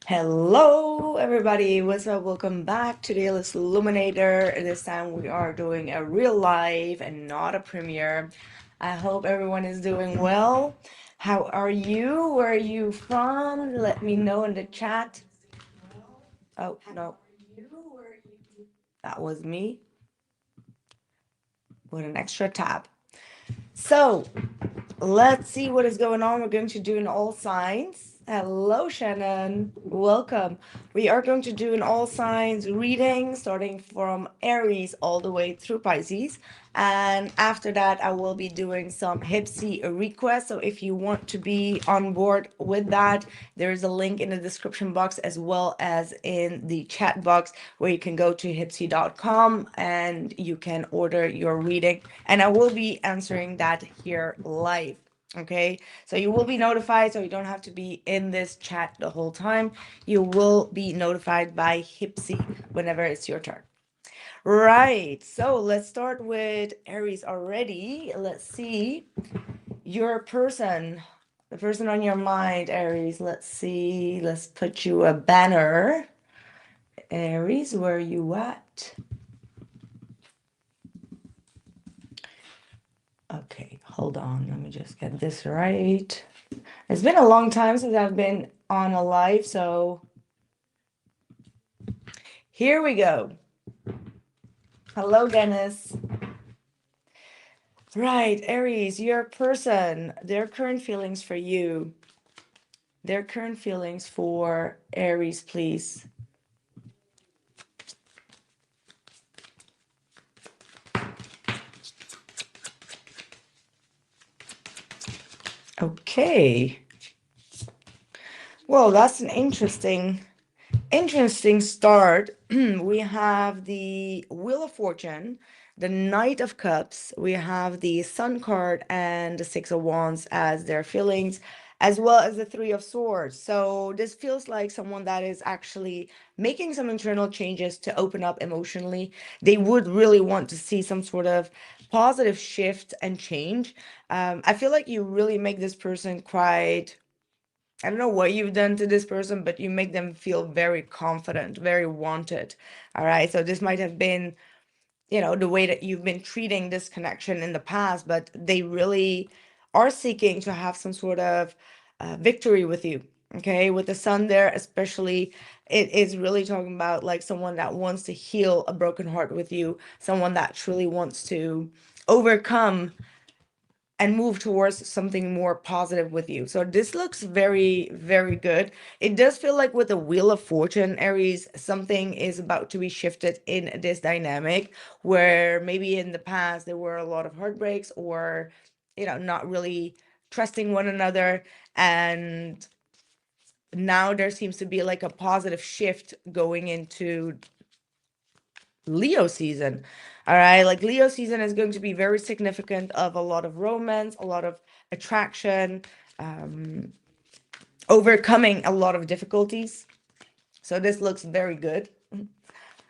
Hello, everybody. What's up? Welcome back to the illest illuminator. This time we are doing a real live and not a premiere. I hope everyone is doing well. How are you? Where are you from? Let me know in the chat. Oh, no, that was me with an extra tab. So, let's see what is going on. We're going to do an all signs. Hello, Shannon. Welcome. We are going to do an all signs reading starting from Aries all the way through Pisces. And after that, I will be doing some HYPSEE requests. So if you want to be on board with that, there is a link in the description box as well as in the chat box where you can go to hypsee.com and you can order your reading. And I will be answering that here live. Okay, so you will be notified, so you don't have to be in this chat the whole time. You will be notified by HYPSEE whenever it's your turn. Right, so let's start with Aries already. Let's see your person, the person on your mind, Aries. Let's see, let's put you a banner. Aries, where are you at? Okay, hold on, let me just get this right. It's been a long time since I've been on a live, so here we go. Hello, Dennis. Right, Aries, your person, their current feelings for you. Their current feelings for Aries, please. Okay. Well, that's an interesting start. We have the Wheel of Fortune, the Knight of Cups, we have the Sun card and the Six of Wands as their feelings, as well as the Three of Swords. So this feels like someone that is actually making some internal changes to open up emotionally. They would really want to see some sort of positive shift and change. I feel like you really make this person quite, I don't know what you've done to this person, but you make them feel very confident, very wanted. All right. So this might have been, the way that you've been treating this connection in the past, but they really are seeking to have some sort of victory with you. Okay. With the sun there, especially, it is really talking about like someone that wants to heal a broken heart with you, someone that truly wants to overcome and move towards something more positive with you. So this looks very, very good. It does feel like with the Wheel of Fortune, Aries, something is about to be shifted in this dynamic where maybe in the past there were a lot of heartbreaks or, not really trusting one another. And now there seems to be like a positive shift going into Leo season. All right, like Leo season is going to be very significant of a lot of romance, a lot of attraction, overcoming a lot of difficulties. So this looks very good.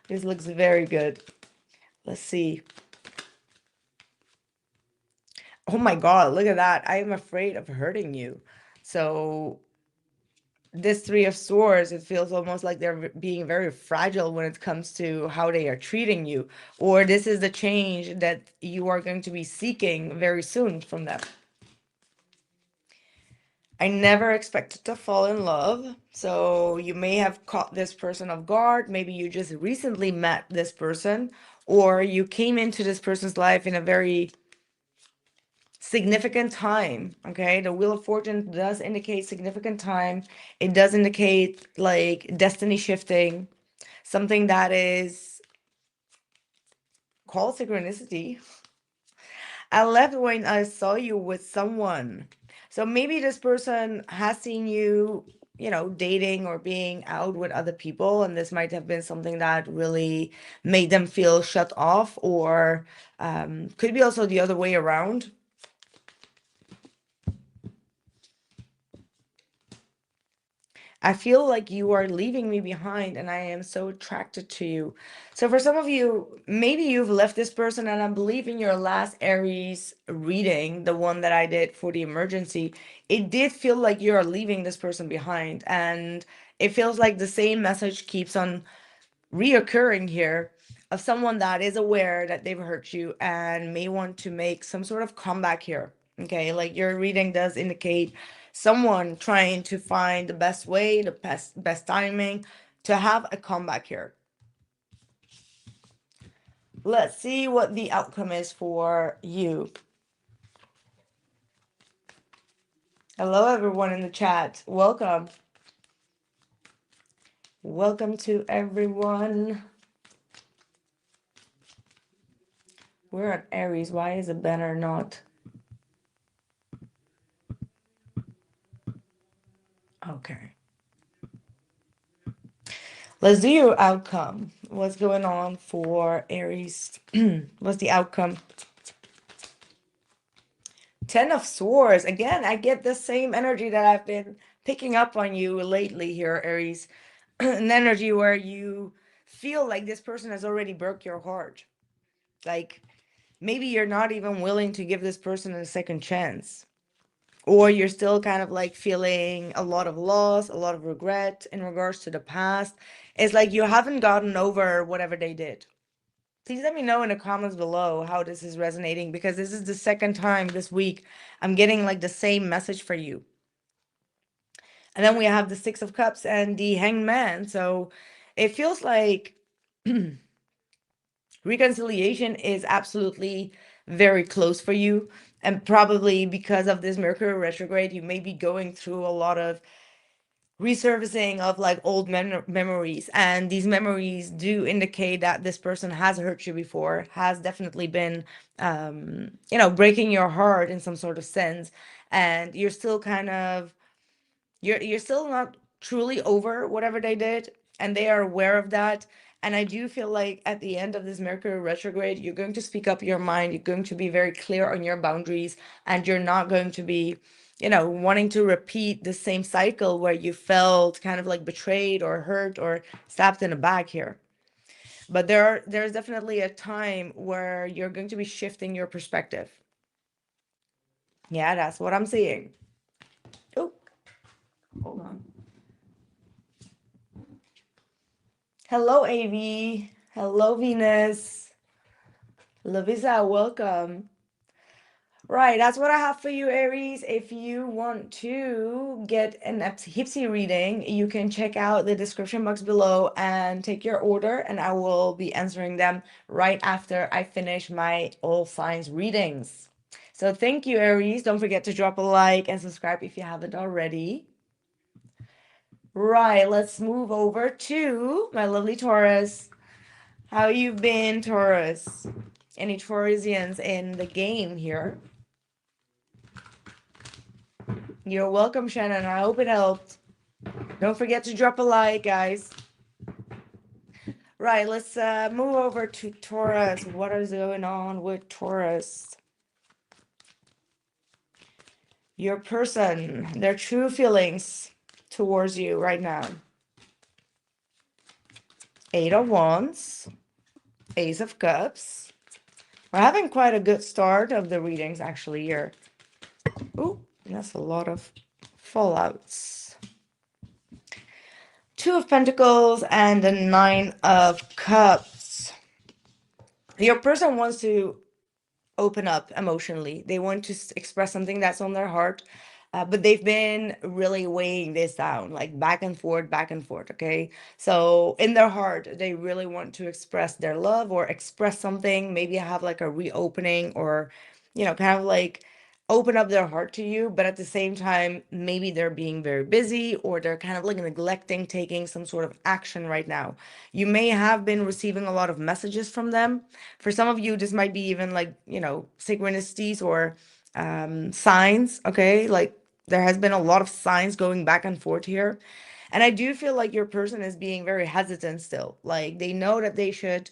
This looks very good. Let's see. Oh my God, look at that. I am afraid of hurting you. So this Three of Swords, it feels almost like they're being very fragile when it comes to how they are treating you. Or this is the change that you are going to be seeking very soon from them. I never expected to fall in love. So you may have caught this person off guard. Maybe you just recently met this person, or you came into this person's life in a very significant time. Okay, the Wheel of Fortune does indicate significant time. It does indicate like destiny shifting, something that is called synchronicity. I left when I saw you with someone. So maybe this person has seen you, dating or being out with other people, and this might have been something that really made them feel shut off, or could be also the other way around. I feel like you are leaving me behind and I am so attracted to you. So for some of you, maybe you've left this person, and I believe in your last Aries reading, the one that I did for the emergency, it did feel like you're leaving this person behind. And it feels like the same message keeps on reoccurring here, of someone that is aware that they've hurt you and may want to make some sort of comeback here. Okay, like your reading does indicate someone trying to find the best way, the best timing to have a comeback here. Let's see what the outcome is for you. Hello, everyone in the chat. Welcome. Welcome to everyone. We're at Aries. Why is the banner not? Okay. Let's do your outcome. What's going on for Aries? What's the outcome? 10 of Swords. Again, I get the same energy that I've been picking up on you lately here, Aries. An energy where you feel like this person has already broke your heart. Like maybe you're not even willing to give this person a second chance. Or you're still kind of like feeling a lot of loss, a lot of regret in regards to the past. It's like you haven't gotten over whatever they did. Please let me know in the comments below how this is resonating, because this is the second time this week I'm getting like the same message for you. And then we have the Six of Cups and the Hanged Man. So it feels like reconciliation is absolutely very close for you. And probably because of this Mercury retrograde, you may be going through a lot of resurfacing of like old memories, and these memories do indicate that this person has hurt you before, has definitely been you know, breaking your heart in some sort of sense, and you're still kind of you're still not truly over whatever they did, and they are aware of that. And I do feel like at the end of this Mercury retrograde, you're going to speak up your mind, you're going to be very clear on your boundaries, and you're not going to be, you know, wanting to repeat the same cycle where you felt kind of like betrayed or hurt or stabbed in the back here. But there's definitely a time where you're going to be shifting your perspective. Yeah, that's what I'm seeing. Oh, hold on. Hello, AV. Hello, Venus. Lavisa, welcome. Right, that's what I have for you, Aries. If you want to get an HYPSEE reading, you can check out the description box below and take your order, and I will be answering them right after I finish my all signs readings. So thank you, Aries. Don't forget to drop a like and subscribe if you haven't already. Right, let's move over to my lovely Taurus. How you been, Taurus? Any Taurusians in the game here? You're welcome, Shannon. I hope it helped. Don't forget to drop a like, guys. Right, let's move over to Taurus. What is going on with Taurus? Your person, their true feelings towards you right now. Eight of Wands, Ace of Cups. We're having quite a good start of the readings, actually, here. Ooh, that's a lot of fallouts. Two of Pentacles and the Nine of Cups. Your person wants to open up emotionally. They want to express something that's on their heart, but they've been really weighing this down, like back and forth, okay? So in their heart, they really want to express their love or express something, maybe have like a reopening, or, you know, kind of like open up their heart to you, but at the same time, maybe they're being very busy, or they're kind of like neglecting taking some sort of action right now. You may have been receiving a lot of messages from them. For some of you, this might be even like, you know, synchronicities or signs, okay? Like there has been a lot of signs going back and forth here. And I do feel like your person is being very hesitant still. Like they know that they should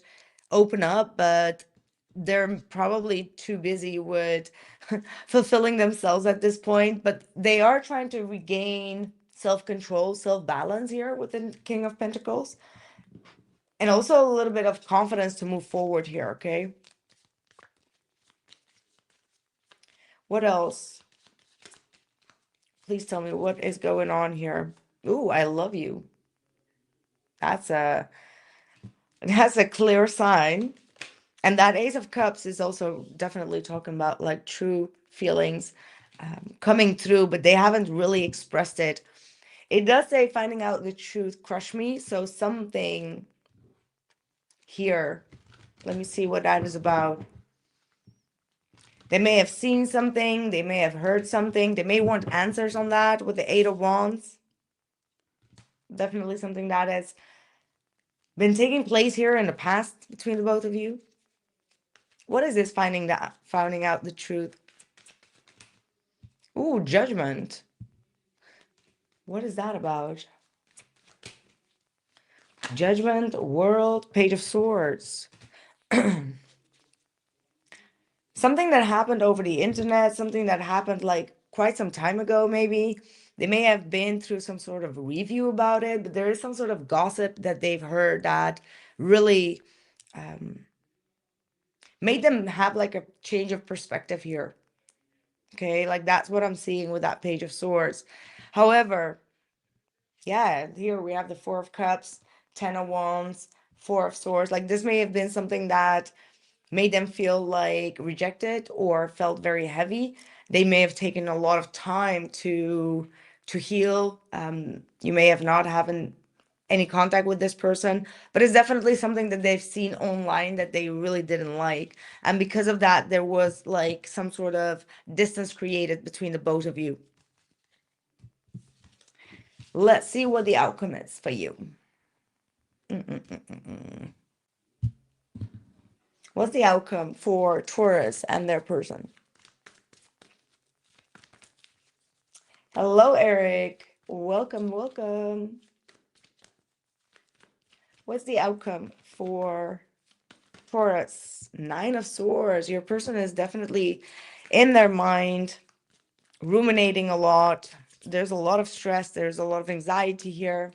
open up, but they're probably too busy with fulfilling themselves at this point. But they are trying to regain self-control, self-balance here with the King of Pentacles. And also a little bit of confidence to move forward here, okay? What else? Please tell me what is going on here. Ooh, I love you. That's a clear sign. And that Ace of Cups is also definitely talking about like true feelings coming through, but they haven't really expressed it. It does say finding out the truth crush me. So something here, let me see what that is about. They may have seen something, they may have heard something, they may want answers on that with the Eight of Wands. Definitely something that has been taking place here in the past between the both of you. What is this finding out the truth? Ooh, Judgment. What is that about? Judgment, World, Page of Swords. Something that happened over the internet, something that happened like quite some time ago, maybe. They may have been through some sort of review about it, but there is some sort of gossip that they've heard that really made them have like a change of perspective here. Okay, like that's what I'm seeing with that Page of Swords. However, yeah, here we have the Four of Cups, Ten of Wands, Four of Swords. Like this may have been something that made them feel like rejected or felt very heavy. They may have taken a lot of time to heal. You may have not having any contact with this person, but it's definitely something that they've seen online that they really didn't like. And because of that, there was like some sort of distance created between the both of you. Let's see what the outcome is for you. What's the outcome for Taurus and their person? Hello, Eric. Welcome, welcome. What's the outcome for Taurus? Nine of Swords. Your person is definitely in their mind, ruminating a lot. There's a lot of stress. There's a lot of anxiety here.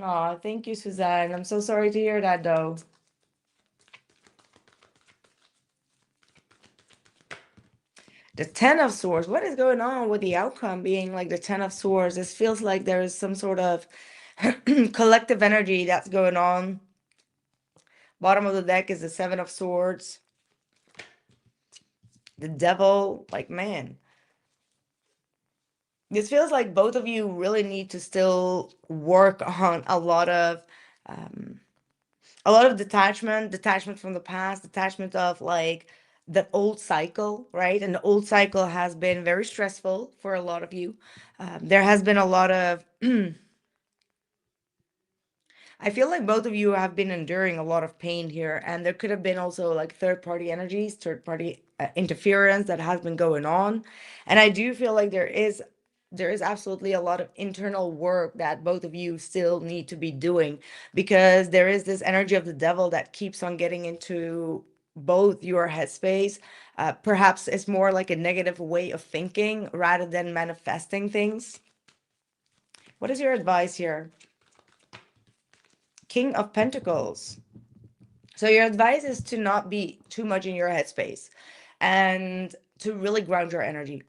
Oh, thank you, Suzanne. I'm so sorry to hear that, though. The Ten of Swords. What is going on with the outcome being like the Ten of Swords? This feels like there is some sort of collective energy that's going on. Bottom of the deck is the Seven of Swords. The Devil. Like, man. This feels like both of you really need to still work on a lot of detachment from the past, detachment of like the old cycle, right? And the old cycle has been very stressful for a lot of you. There has been a lot of I feel like both of you have been enduring a lot of pain here, and there could have been also like third party energies, third party interference that has been going on. And I do feel like there is absolutely a lot of internal work that both of you still need to be doing, because there is this energy of the devil that keeps on getting into both your headspace. Perhaps it's more like a negative way of thinking rather than manifesting things. What is your advice here? King of Pentacles. So your advice is to not be too much in your headspace and to really ground your energy,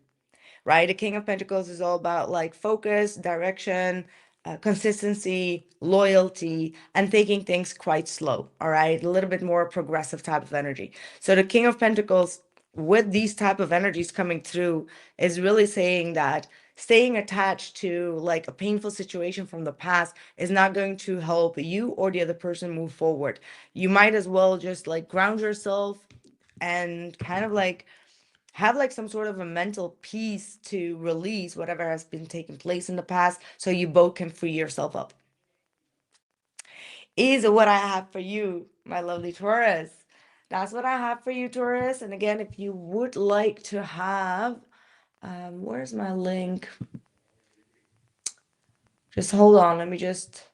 right? The King of Pentacles is all about like focus, direction, consistency, loyalty, and taking things quite slow, all right? A little bit more progressive type of energy. So the King of Pentacles with these type of energies coming through is really saying that staying attached to like a painful situation from the past is not going to help you or the other person move forward. You might as well just like ground yourself and kind of like have like some sort of a mental peace to release whatever has been taking place in the past so you both can free yourself up. Is what I have for you, my lovely Taurus. That's what I have for you, Taurus. And again, if you would like to have, where's my link? Just hold on. Let me just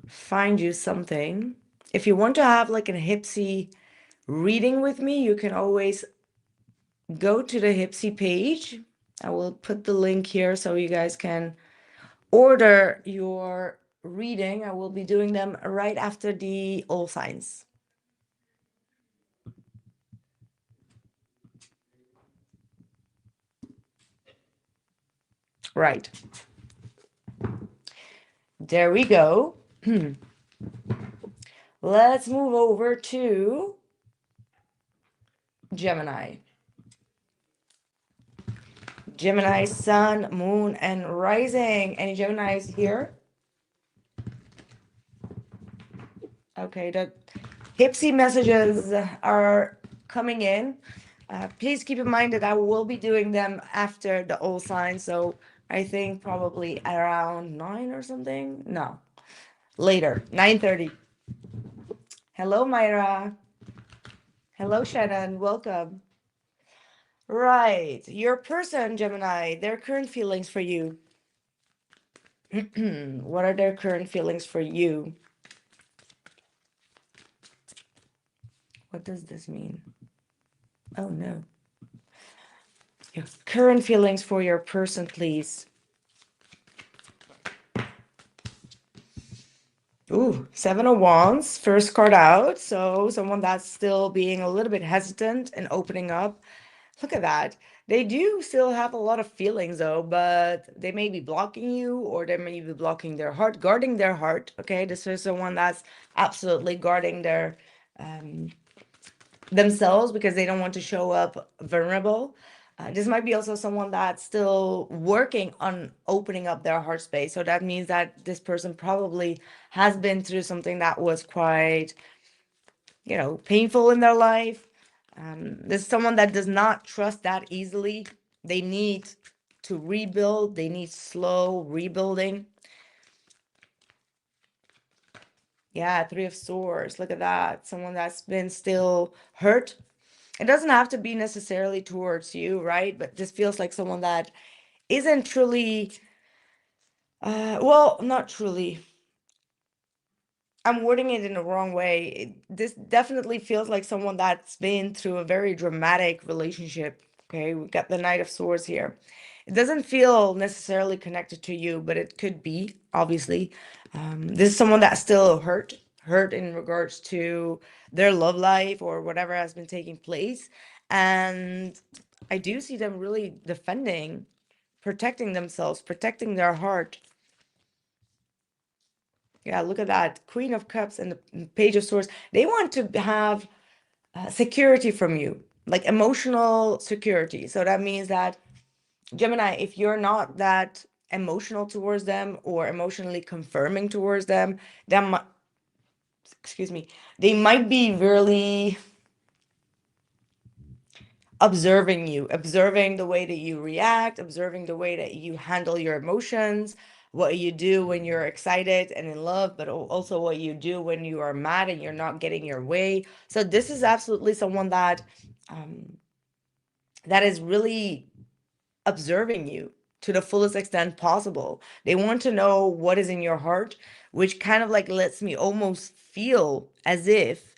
find you something. If you want to have like a HYPSEE reading with me, you can always go to the HYPSEE page. I will put the link here so you guys can order your reading. I will be doing them right after the all signs. Right. There we go. Let's move over to Gemini. Gemini, sun, moon, and rising. Any Geminis here? Okay, the HYPSEE messages are coming in. Please keep in mind that I will be doing them after the all signs. So I think probably around 9 or something. No, later, 9:30. Hello, Myra. Hello, Shannon. Welcome. Right. Your person, Gemini, their current feelings for you. What are their current feelings for you? What does this mean? Oh, no. Your current feelings for your person, please. Ooh, Seven of Wands, first card out. So someone that's still being a little bit hesitant and opening up. Look at that. They do still have a lot of feelings though, but they may be blocking you or they may be blocking their heart, guarding their heart. Okay, this is someone that's absolutely guarding their themselves because they don't want to show up vulnerable. This might be also someone that's still working on opening up their heart space. So that means that this person probably has been through something that was quite, painful in their life. There's someone that does not trust that easily. They need to rebuild. They need slow rebuilding. Yeah, Three of Swords. Look at that. Someone that's been still hurt. It doesn't have to be necessarily towards you, right? But this feels like someone that isn't truly, well, not truly. I'm wording it in the wrong way. This definitely feels like someone that's been through a very dramatic relationship. Okay, we got the Knight of Swords here. It doesn't feel necessarily connected to you, but it could be, obviously. This is someone that's still hurt in regards to their love life or whatever has been taking place. And I do see them really defending, protecting themselves, protecting their heart. Yeah, look at that. Queen of Cups and the Page of Swords. They want to have security from you, like emotional security. So that means that, Gemini, if you're not that emotional towards them or emotionally confirming towards them, then, excuse me, they might be really observing you, observing the way that you react, observing the way that you handle your emotions, what you do when you're excited and in love, but also what you do when you are mad and you're not getting your way. So this is absolutely someone that that is really observing you to the fullest extent possible. They want to know what is in your heart, which kind of like lets me almost feel as if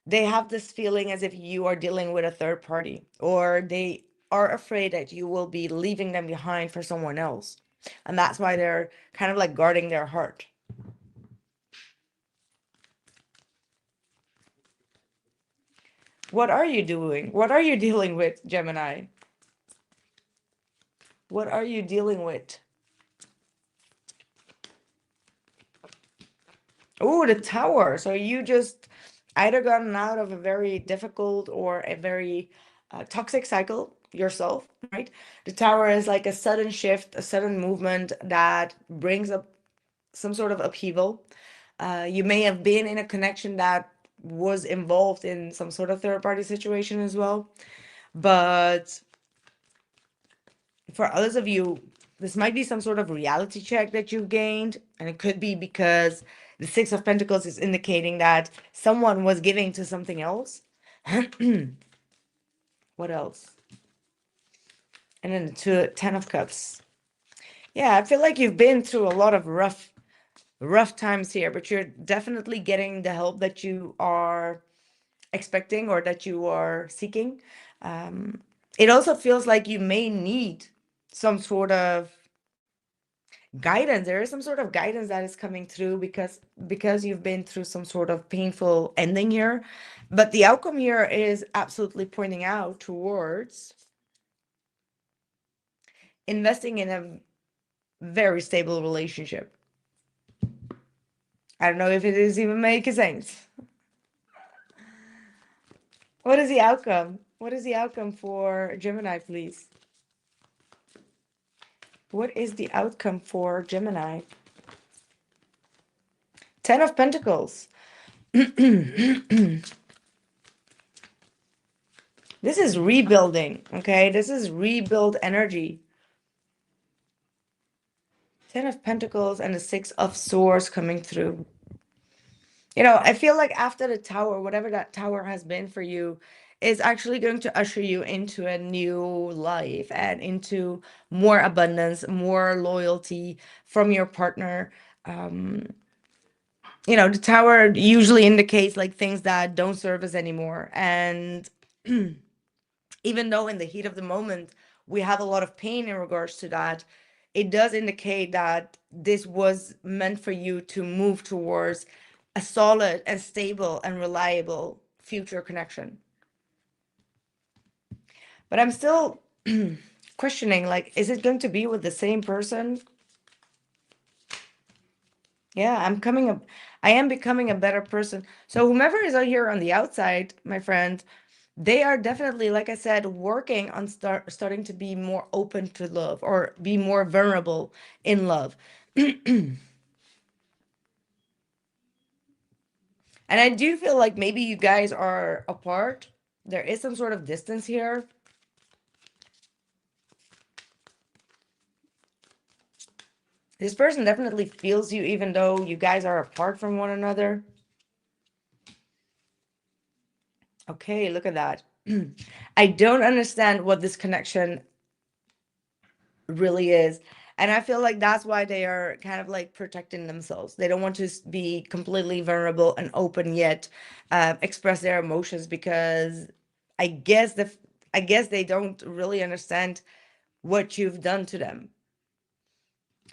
they have this feeling as if you are dealing with a third party, or they are afraid that you will be leaving them behind for someone else. And that's why they're kind of like guarding their heart. What are you doing? What are you dealing with, Gemini? What are you dealing with? Oh, the Tower. So you just either gotten out of a very difficult or a very toxic cycle yourself, right? The Tower is like a sudden shift, a sudden movement that brings up some sort of upheaval. You may have been in a connection that was involved in some sort of third party situation as well. But for others of you, this might be some sort of reality check that you've gained. And it could be because the Six of Pentacles is indicating that someone was giving to something else. What else? And then the Ten of Cups. Yeah, I feel like you've been through a lot of rough times here, but you're definitely getting the help that you are expecting or that you are seeking. It also feels like you may need some sort of guidance. There is some sort of guidance that is coming through because you've been through some sort of painful ending here. But the outcome here is absolutely pointing out towards investing in a very stable relationship. I don't know if it is even making sense. What is the outcome? What is the outcome for Gemini, please? What is the outcome for Gemini? 10 of Pentacles. This is rebuilding, okay? This is rebuild energy. 10 of Pentacles and the 6 of Swords coming through. You know, I feel like after the Tower, whatever that Tower has been for you, is actually going to usher you into a new life and into more abundance, more loyalty from your partner. You know, the Tower usually indicates like things that don't serve us anymore. And even though in the heat of the moment we have a lot of pain in regards to that, it does indicate that this was meant for you to move towards a solid and stable and reliable future connection. But I'm still questioning, like, is it going to be with the same person? Yeah, I am becoming a better person. So whomever is out here on the outside, my friend, they are definitely, like I said, working on starting to be more open to love or be more vulnerable in love. And I do feel like maybe you guys are apart. There is some sort of distance here. This person definitely feels you even though you guys are apart from one another. Okay, look at that. I don't understand what this connection really is. And I feel like that's why they are kind of like protecting themselves. They don't want to be completely vulnerable and open yet, express their emotions because I guess I guess they don't really understand what you've done to them.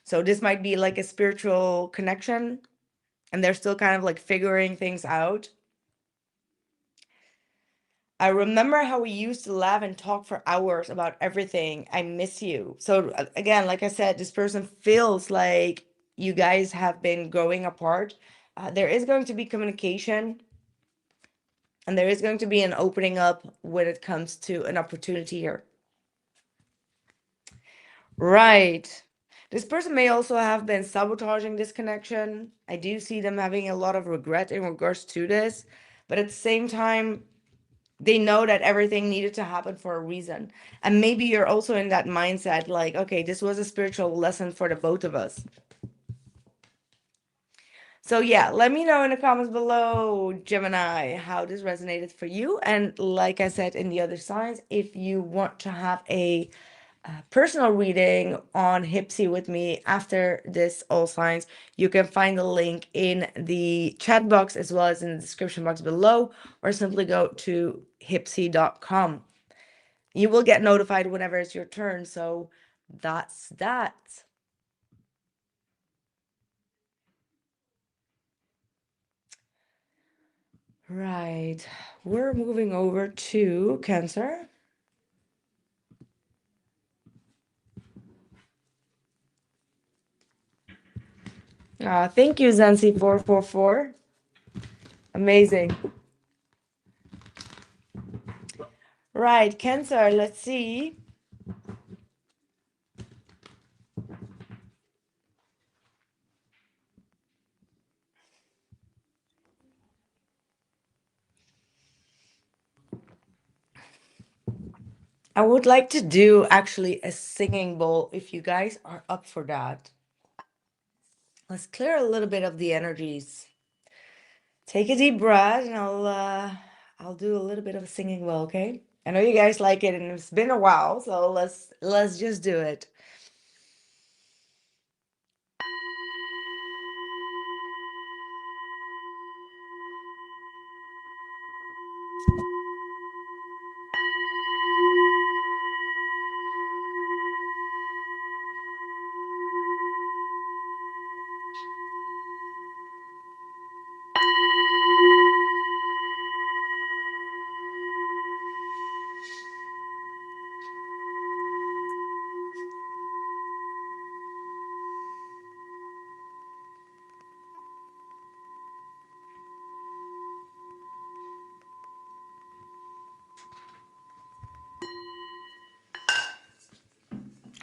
So this might be like a spiritual connection, and they're still kind of like figuring things out. I remember how we used to laugh and talk for hours about everything. I miss you. So again, like I said, this person feels like you guys have been growing apart. There is going to be communication, and there is going to be an opening up when it comes to an opportunity here. Right. This person may also have been sabotaging this connection. I do see them having a lot of regret in regards to this, but at the same time, they know that everything needed to happen for a reason. And maybe you're also in that mindset like, okay, this was a spiritual lesson for the both of us. So yeah, let me know in the comments below, Gemini, how this resonated for you. And like I said in the other signs, if you want to have a personal reading on HYPSEE with me after this all signs, you can find the link in the chat box as well as in the description box below, or simply go to hypsee.com. You will get notified whenever it's your turn. So that's that. Right. We're moving over to Cancer. Thank you, Zancy444. Amazing. Right, Cancer, let's see. I would like to do actually a singing bowl if you guys are up for that. Let's clear a little bit of the energies. Take a deep breath and I'll do a little bit of a singing bowl, okay? I know you guys like it and it's been a while, so let's just do it.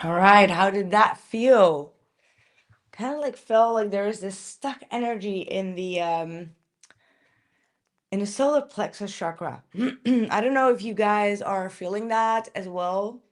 All right, how did that feel? Kind of like felt like there is this stuck energy in the solar plexus chakra. I don't know if you guys are feeling that as well.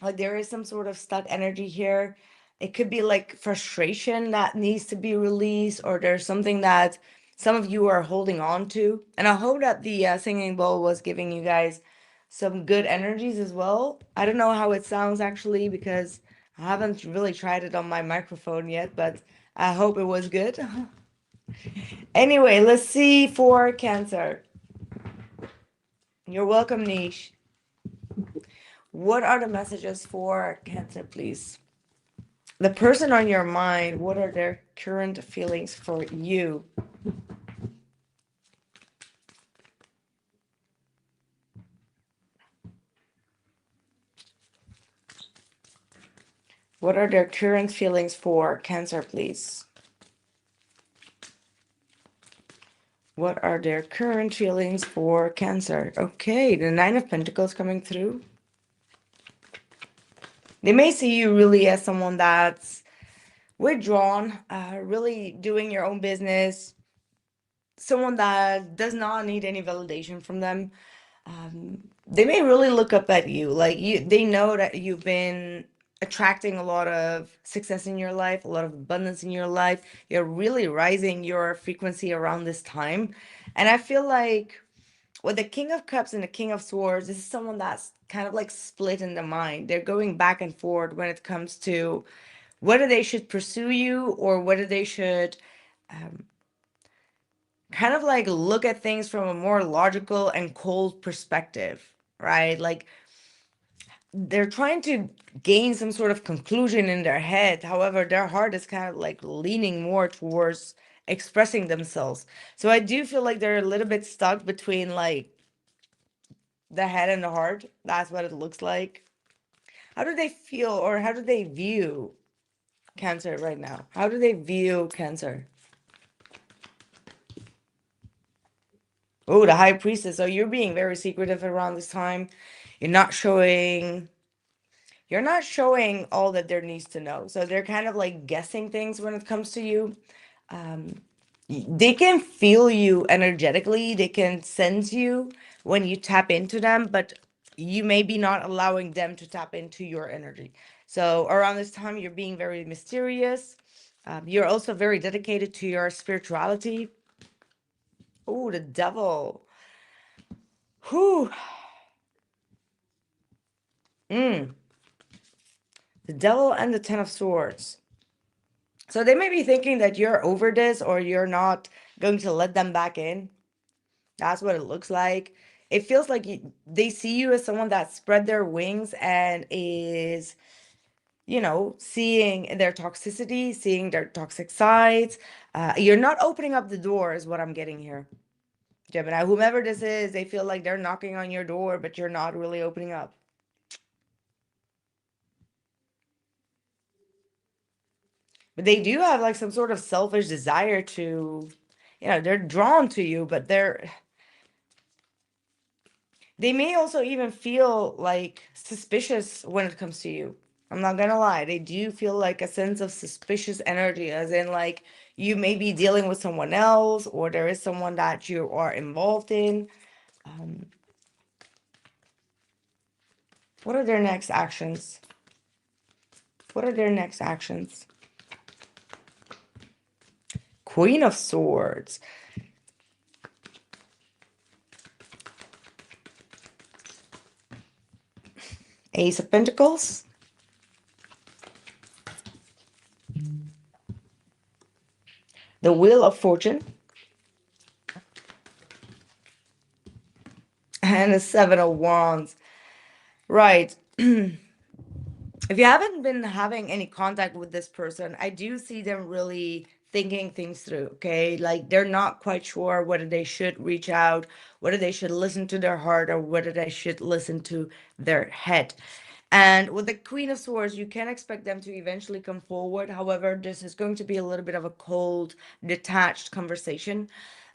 Like there is some sort of stuck energy here. It could be like frustration that needs to be released, or there's something that some of you are holding on to. And I hope that the singing bowl was giving you guys some good energies as well. I don't know how it sounds actually because I haven't really tried it on my microphone yet, but I hope it was good. Anyway, let's see for Cancer. You're welcome, Niche. What are the messages for Cancer, please? The person on your mind, what are their current feelings for you? What are their current feelings for Cancer, please? What are their current feelings for Cancer? Okay, the Nine of Pentacles coming through. They may see you really as someone that's withdrawn, really doing your own business, someone that does not need any validation from them. They may really look up at you, like they know that you've been attracting a lot of success in your life, a lot of abundance in your life. You're really rising your frequency around this time. And I feel like with the King of Cups and the King of Swords, this is someone that's kind of like split in the mind. They're going back and forth when it comes to whether they should pursue you or whether they should kind of like look at things from a more logical and cold perspective, right? Like they're trying to gain some sort of conclusion in their head. However, their heart is kind of like leaning more towards expressing themselves. So I do feel like they're a little bit stuck between like the head and the heart. That's what it looks like. How do they feel, or how do they view Cancer right now? How do they view Cancer? Oh, the High Priestess. So you're being very secretive around this time. You're not showing all that there needs to know. So they're kind of like guessing things when it comes to you. They can feel you energetically, they can sense you when you tap into them, but you may be not allowing them to tap into your energy. So around this time, you're being very mysterious. You're also very dedicated to your spirituality. Oh, the Devil. Whew. Mm. The Devil and the Ten of Swords. So they may be thinking that you're over this, or you're not going to let them back in. That's what it looks like. It feels like they see you as someone that spread their wings and is, seeing their toxicity, seeing their toxic sides. You're not opening up the door, is what I'm getting here. Gemini, whomever this is, they feel like they're knocking on your door, but you're not really opening up. But they do have like some sort of selfish desire to, they're drawn to you, but they may also even feel like suspicious when it comes to you. I'm not gonna lie, they do feel like a sense of suspicious energy, as in like you may be dealing with someone else, or there is someone that you are involved in. What are their next actions? What are their next actions? Queen of Swords. Ace of Pentacles. The Wheel of Fortune. And the Seven of Wands. Right. If you haven't been having any contact with this person, I do see them really thinking things through, okay? Like they're not quite sure whether they should reach out, whether they should listen to their heart, or whether they should listen to their head. And with the Queen of Swords, you can expect them to eventually come forward. However, this is going to be a little bit of a cold, detached conversation.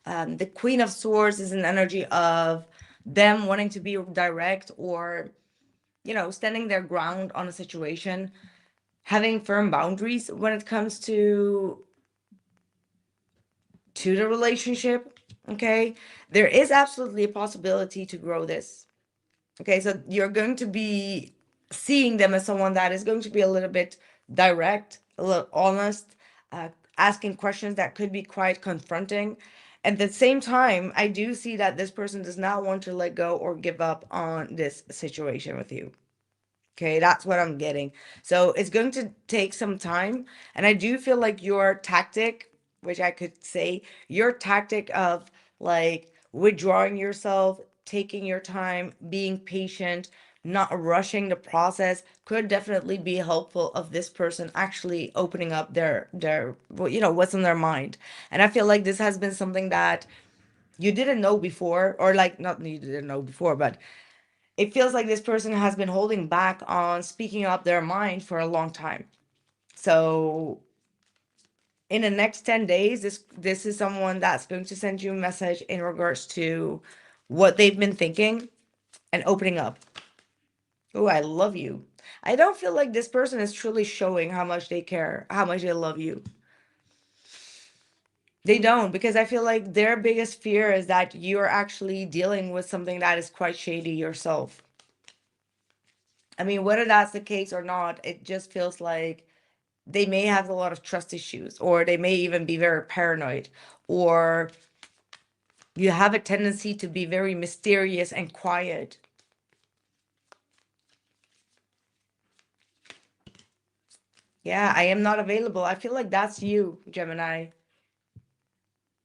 The Queen of Swords is an energy of them wanting to be direct, or you know, standing their ground on a situation, having firm boundaries when it comes to the relationship. Okay, there is absolutely a possibility to grow this. Okay, so you're going to be seeing them as someone that is going to be a little bit direct, a little honest, asking questions that could be quite confronting. At the same time, I do see that this person does not want to let go or give up on this situation with you. Okay, that's what I'm getting. So it's going to take some time. And I do feel like your tactic, which I could say, your tactic of like withdrawing yourself, taking your time, being patient, not rushing the process could definitely be helpful of this person actually opening up their well, you know, what's in their mind. And I feel like this has been something that you didn't know before, or like not you didn't know before, but it feels like this person has been holding back on speaking up their mind for a long time. So in the next 10 days, this is someone that's going to send you a message in regards to what they've been thinking and opening up. Oh, I love you. I don't feel like this person is truly showing how much they care, how much they love you. They don't, because I feel like their biggest fear is that you're actually dealing with something that is quite shady yourself. I mean, whether that's the case or not, it just feels like they may have a lot of trust issues, or they may even be very paranoid, or you have a tendency to be very mysterious and quiet. Yeah, I am not available. I feel like that's you, Gemini.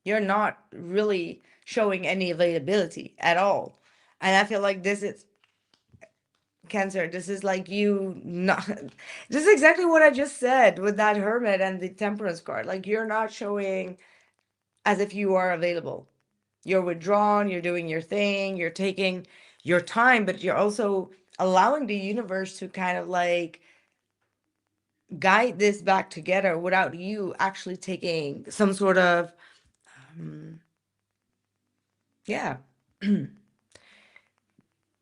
You're not really showing any availability at all. And I feel like this is Cancer. This is like you not this is exactly what I just said with that Hermit and the Temperance card. Like you're not showing as if you are available. You're withdrawn, you're doing your thing, you're taking your time, but you're also allowing the universe to kind of like guide this back together without you actually taking some sort of yeah.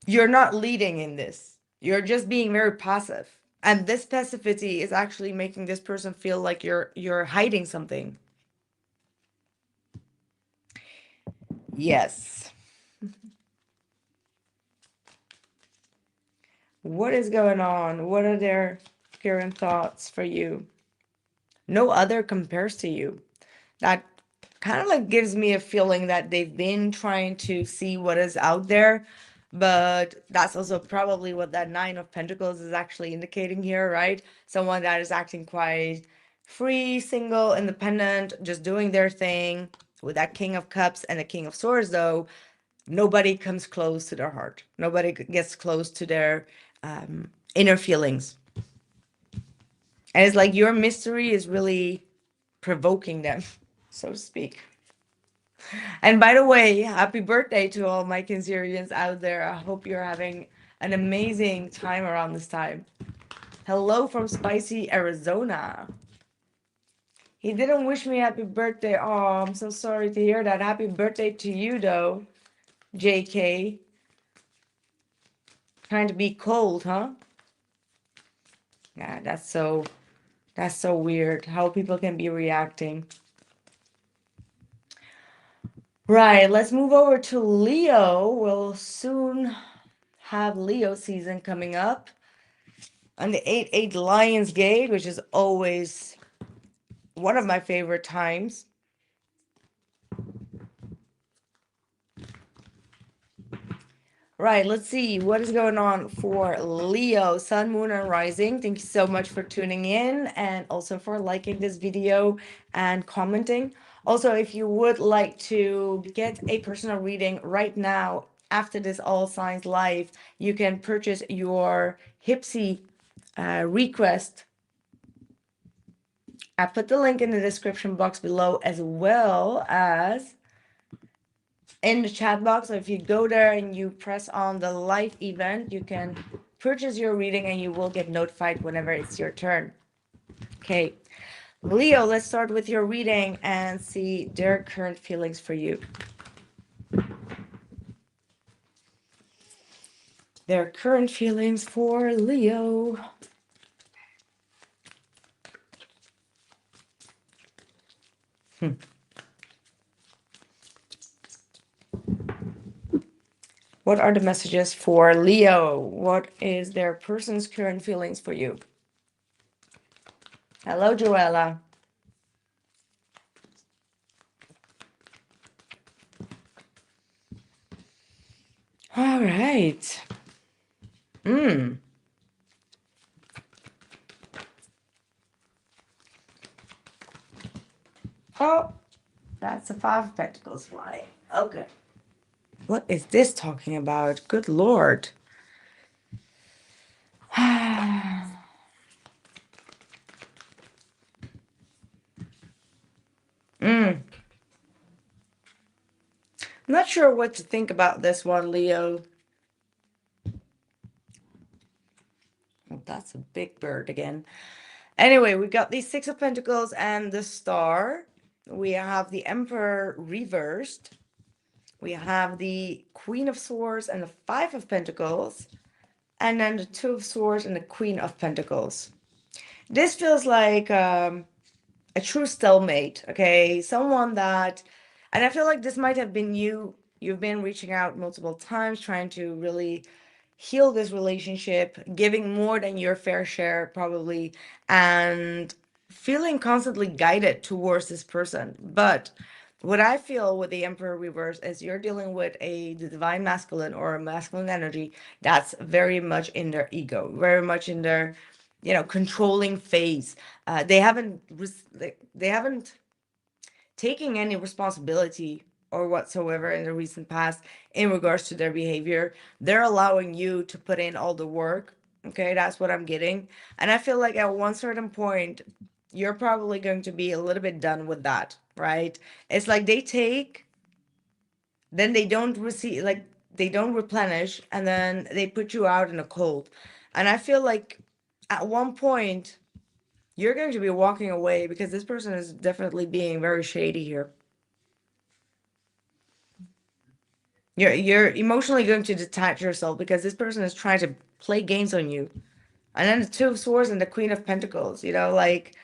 You're not leading in this. You're just being very passive. And this passivity is actually making this person feel like you're hiding something. Yes. What is going on? What are their current thoughts for you? No other compares to you. That kind of like gives me a feeling that they've been trying to see what is out there, but that's also probably what that Nine of Pentacles is actually indicating here, right? Someone that is acting quite free, single, independent, just doing their thing. With that King of Cups and the King of Swords, though, nobody comes close to their heart. Nobody gets close to their inner feelings. And it's like your mystery is really provoking them, so to speak. And by the way, happy birthday to all my Cancerians out there. I hope you're having an amazing time around this time. Hello from spicy Arizona. He didn't wish me happy birthday. Oh, I'm so sorry to hear that. Happy birthday to you, though, JK. Trying to be cold, huh? Yeah, that's so weird how people can be reacting. Right, let's move over to Leo. We'll soon have Leo season coming up on the 8-8 Lions Gate, which is always one of my favorite times. Right, let's see what is going on for Leo, Sun, Moon, and Rising. Thank you so much for tuning in and also for liking this video and commenting. Also, if you would like to get a personal reading right now after this All Signs Live, you can purchase your HYPSEE request. I put the link in the description box below, as well as in the chat box. So if you go there and you press on the live event, you can purchase your reading and you will get notified whenever it's your turn. Okay, Leo, let's start with your reading and see their current feelings for you. Their current feelings for Leo. What are the messages for Leo? What is their person's current feelings for you? Hello, Joella. All right. Oh, that's a Five of Pentacles flying. Okay. What is this talking about? Good Lord. I'm not sure what to think about this one, Leo. Oh, that's a big bird again. Anyway, we got the Six of Pentacles and the Star. We have the Emperor reversed. We have the Queen of Swords and the Five of Pentacles. And then the Two of Swords and the Queen of Pentacles. This feels like a true stalemate, okay? Someone that, and I feel like this might have been you. You've been reaching out multiple times, trying to really heal this relationship, giving more than your fair share, probably, and feeling constantly guided towards this person. But what I feel with the Emperor reverse is you're dealing with the divine masculine or a masculine energy that's very much in their ego, very much in their, controlling phase. They haven't taken any responsibility or whatsoever in the recent past in regards to their behavior. They're allowing you to put in all the work. Okay, that's what I'm getting. And I feel like at one certain point, you're probably going to be a little bit done with that, right? It's like they take, then they don't receive, like they don't replenish, and then they put you out in a cold. And I feel like at one point, you're going to be walking away because this person is definitely being very shady here. You're emotionally going to detach yourself because this person is trying to play games on you. And then the Two of Swords and the Queen of Pentacles, like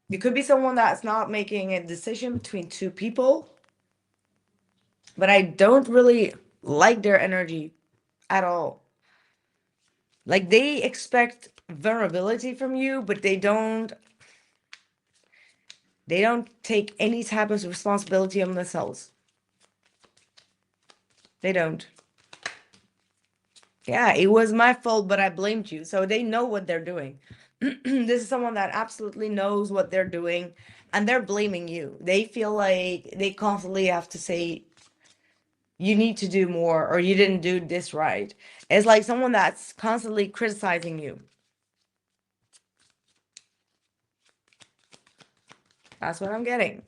you could be someone that's not making a decision between two people, but I don't really like their energy at all. Like they expect vulnerability from you, but they don't take any type of responsibility on themselves. They don't. Yeah, it was my fault, but I blamed you. So they know what they're doing. This is someone that absolutely knows what they're doing, and they're blaming you. They feel like they constantly have to say, you need to do more, or you didn't do this right. It's like someone that's constantly criticizing you. That's what I'm getting.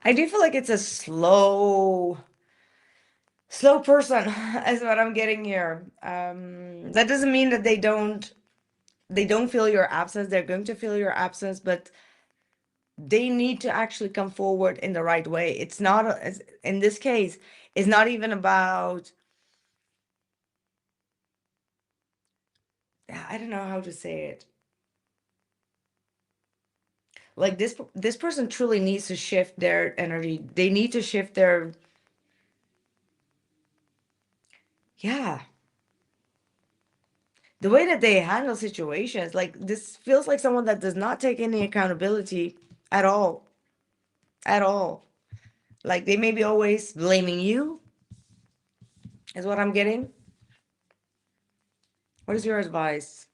I do feel like it's a slow person is what I'm getting here. That doesn't mean that they don't feel your absence. They're going to feel your absence, but they need to actually come forward in the right way. It's not, in this case, it's not even about, I don't know how to say it. Like this person truly needs to shift their energy. They need to shift their, yeah, the way that they handle situations. Like this feels like someone that does not take any accountability at all. At all. Like they may be always blaming you, is what I'm getting. What is your advice?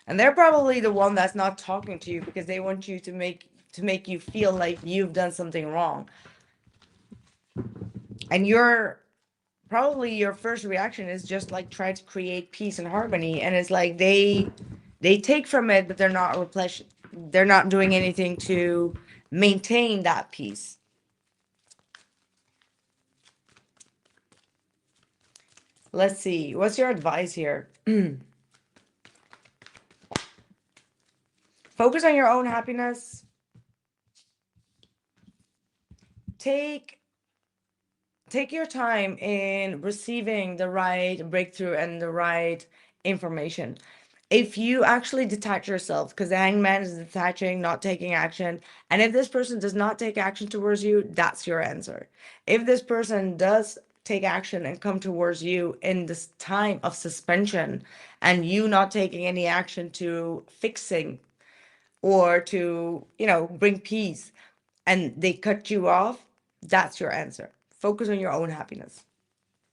And they're probably the one that's not talking to you because they want you to make you feel like you've done something wrong. And probably your first reaction is just like try to create peace and harmony. And it's like they take from it, but they're not doing anything to maintain that peace. Let's see. What's your advice here? Focus on your own happiness. Take your time in receiving the right breakthrough and the right information. If you actually detach yourself, because the hangman is detaching, not taking action, and if this person does not take action towards you, that's your answer. If this person does take action and come towards you in this time of suspension and you not taking any action to fixing or to, bring peace, and they cut you off, that's your answer. Focus on your own happiness.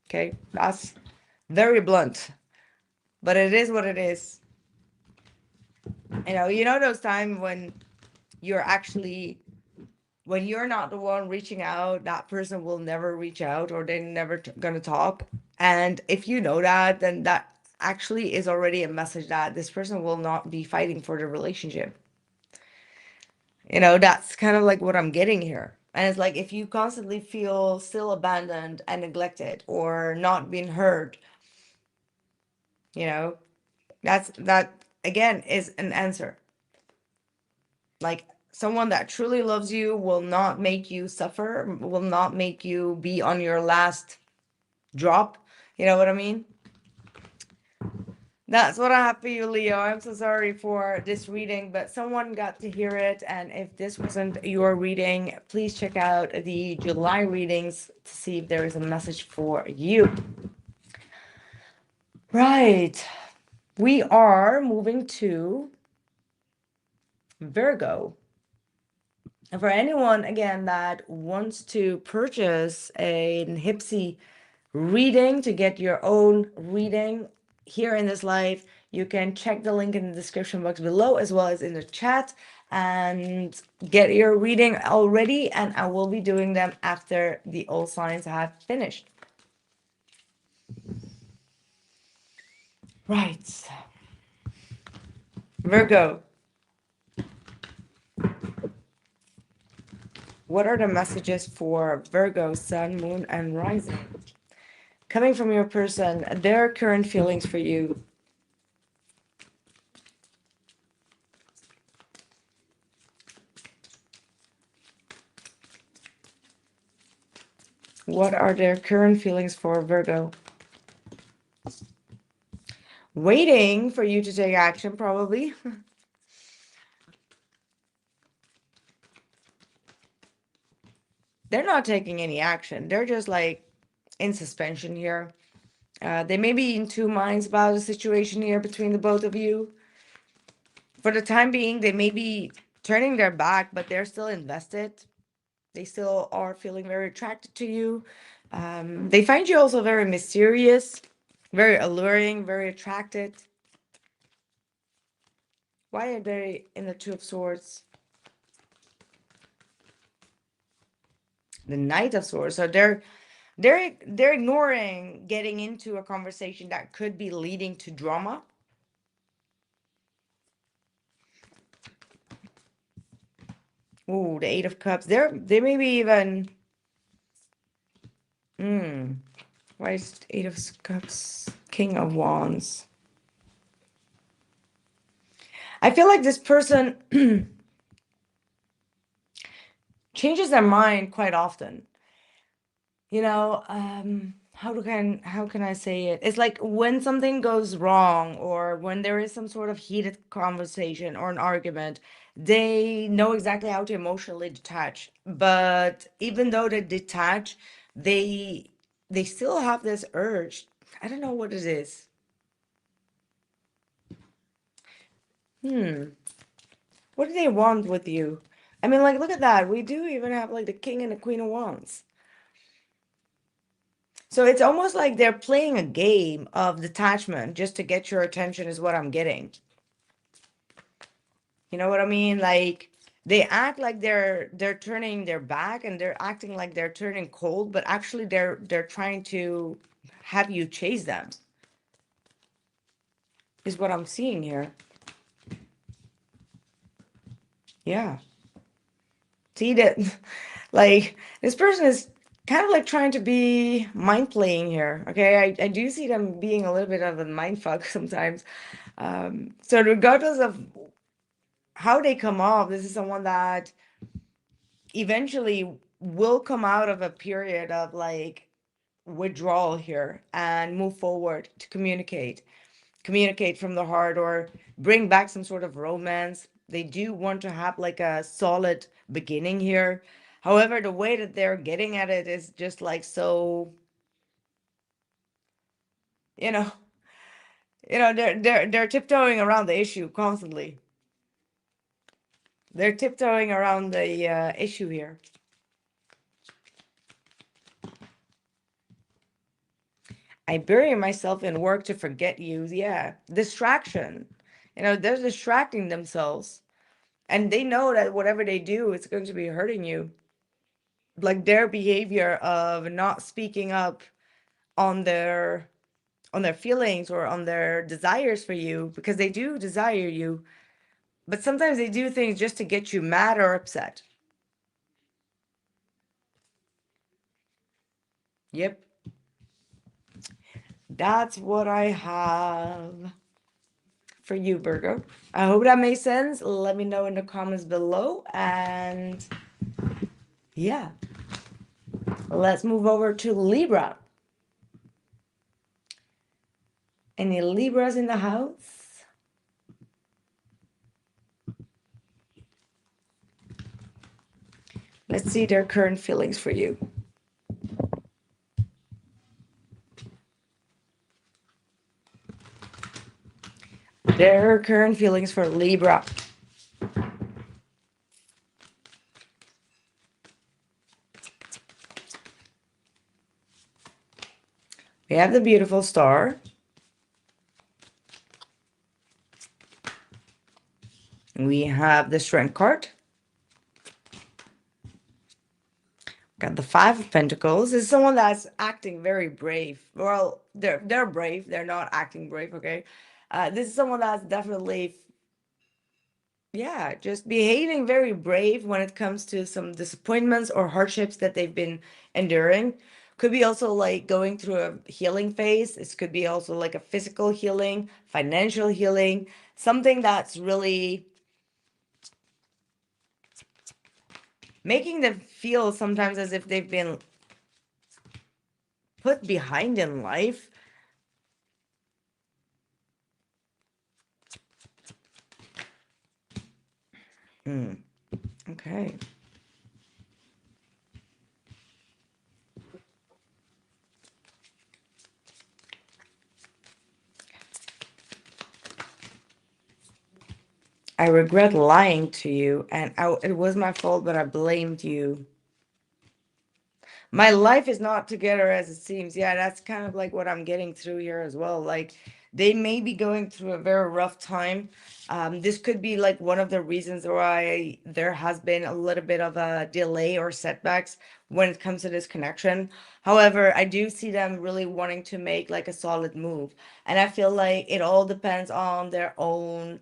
Okay? That's very blunt, but it is what it is. Those times when you're actually, when you're not the one reaching out, that person will never reach out, or they're never gonna talk. And if you know that, then that actually is already a message that this person will not be fighting for the relationship. That's kind of like what I'm getting here. And it's like if you constantly feel still abandoned and neglected or not being heard, you know, that again is an answer. Like someone that truly loves you will not make you suffer, will not make you be on your last drop. You know what I mean? That's what I have for you, Leo. I'm so sorry for this reading, but someone got to hear it. And if this wasn't your reading, please check out the July readings to see if there is a message for you. Right. We are moving to Virgo. And for anyone, again, that wants to purchase an HYPSEE reading to get your own reading here in this live, you can check the link in the description box below as well as in the chat and get your reading already. And I will be doing them after the all signs have finished. Right. Virgo. What are the messages for Virgo, Sun, Moon, and Rising? Coming from your person, their current feelings for you. What are their current feelings for Virgo? Waiting for you to take action, probably. They're not taking any action. They're just like in suspension here. They may be in two minds about the situation here between the both of you. For the time being, they may be turning their back, but they're still invested. They still are feeling very attracted to you. They find you also very mysterious, very alluring, very attracted. Why are they in the Two of Swords? The Knight of Swords. So they're ignoring getting into a conversation that could be leading to drama. Ooh, the Eight of Cups. They may be even. Why is Eight of Cups? King of Wands. I feel like this person changes their mind quite often. How can I say it? It's like when something goes wrong or when there is some sort of heated conversation or an argument, they know exactly how to emotionally detach. But even though they detach, they still have this urge. I don't know what it is. What do they want with you? I mean, like, look at that. We do even have like the King and the Queen of Wands. So it's almost like they're playing a game of detachment just to get your attention is what I'm getting. You know what I mean? Like they act like they're turning their back and they're acting like they're turning cold, but actually they're trying to have you chase them. Is what I'm seeing here. Yeah. See that like this person is kind of like trying to be mind playing here. Okay, I do see them being a little bit of a mind fuck sometimes. So regardless of how they come off, this is someone that eventually will come out of a period of like withdrawal here and move forward to communicate from the heart or bring back some sort of romance. They do want to have like a solid beginning here. However, the way that they're getting at it is just like so, you know, they're tiptoeing around the issue constantly. They're tiptoeing around the issue here. I bury myself in work to forget you. Yeah, distraction. They're distracting themselves. And they know that whatever they do, it's going to be hurting you. Like their behavior of not speaking up on their feelings or on their desires for you, because they do desire you, but sometimes they do things just to get you mad or upset. Yep. That's what I have for you, Virgo. I hope that made sense. Let me know in the comments below. And yeah, let's move over to Libra. Any Libras in the house? Let's see their current feelings for you. Their current feelings for Libra. We have the beautiful star. We have the strength card. Got the Five of Pentacles. This is someone that's acting very brave. Well, they're brave. They're not acting brave, okay? This is someone that's definitely, yeah, just behaving very brave when it comes to some disappointments or hardships that they've been enduring. Could be also like going through a healing phase. This could be also like a physical healing, financial healing, something that's really making them feel sometimes as if they've been put behind in life. Okay. I regret lying to you, and it was my fault, but I blamed you. My life is not together as it seems. Yeah, that's kind of like what I'm getting through here as well. Like they may be going through a very rough time. This could be like one of the reasons why there has been a little bit of a delay or setbacks when it comes to this connection. However, I do see them really wanting to make like a solid move. And I feel like it all depends on their own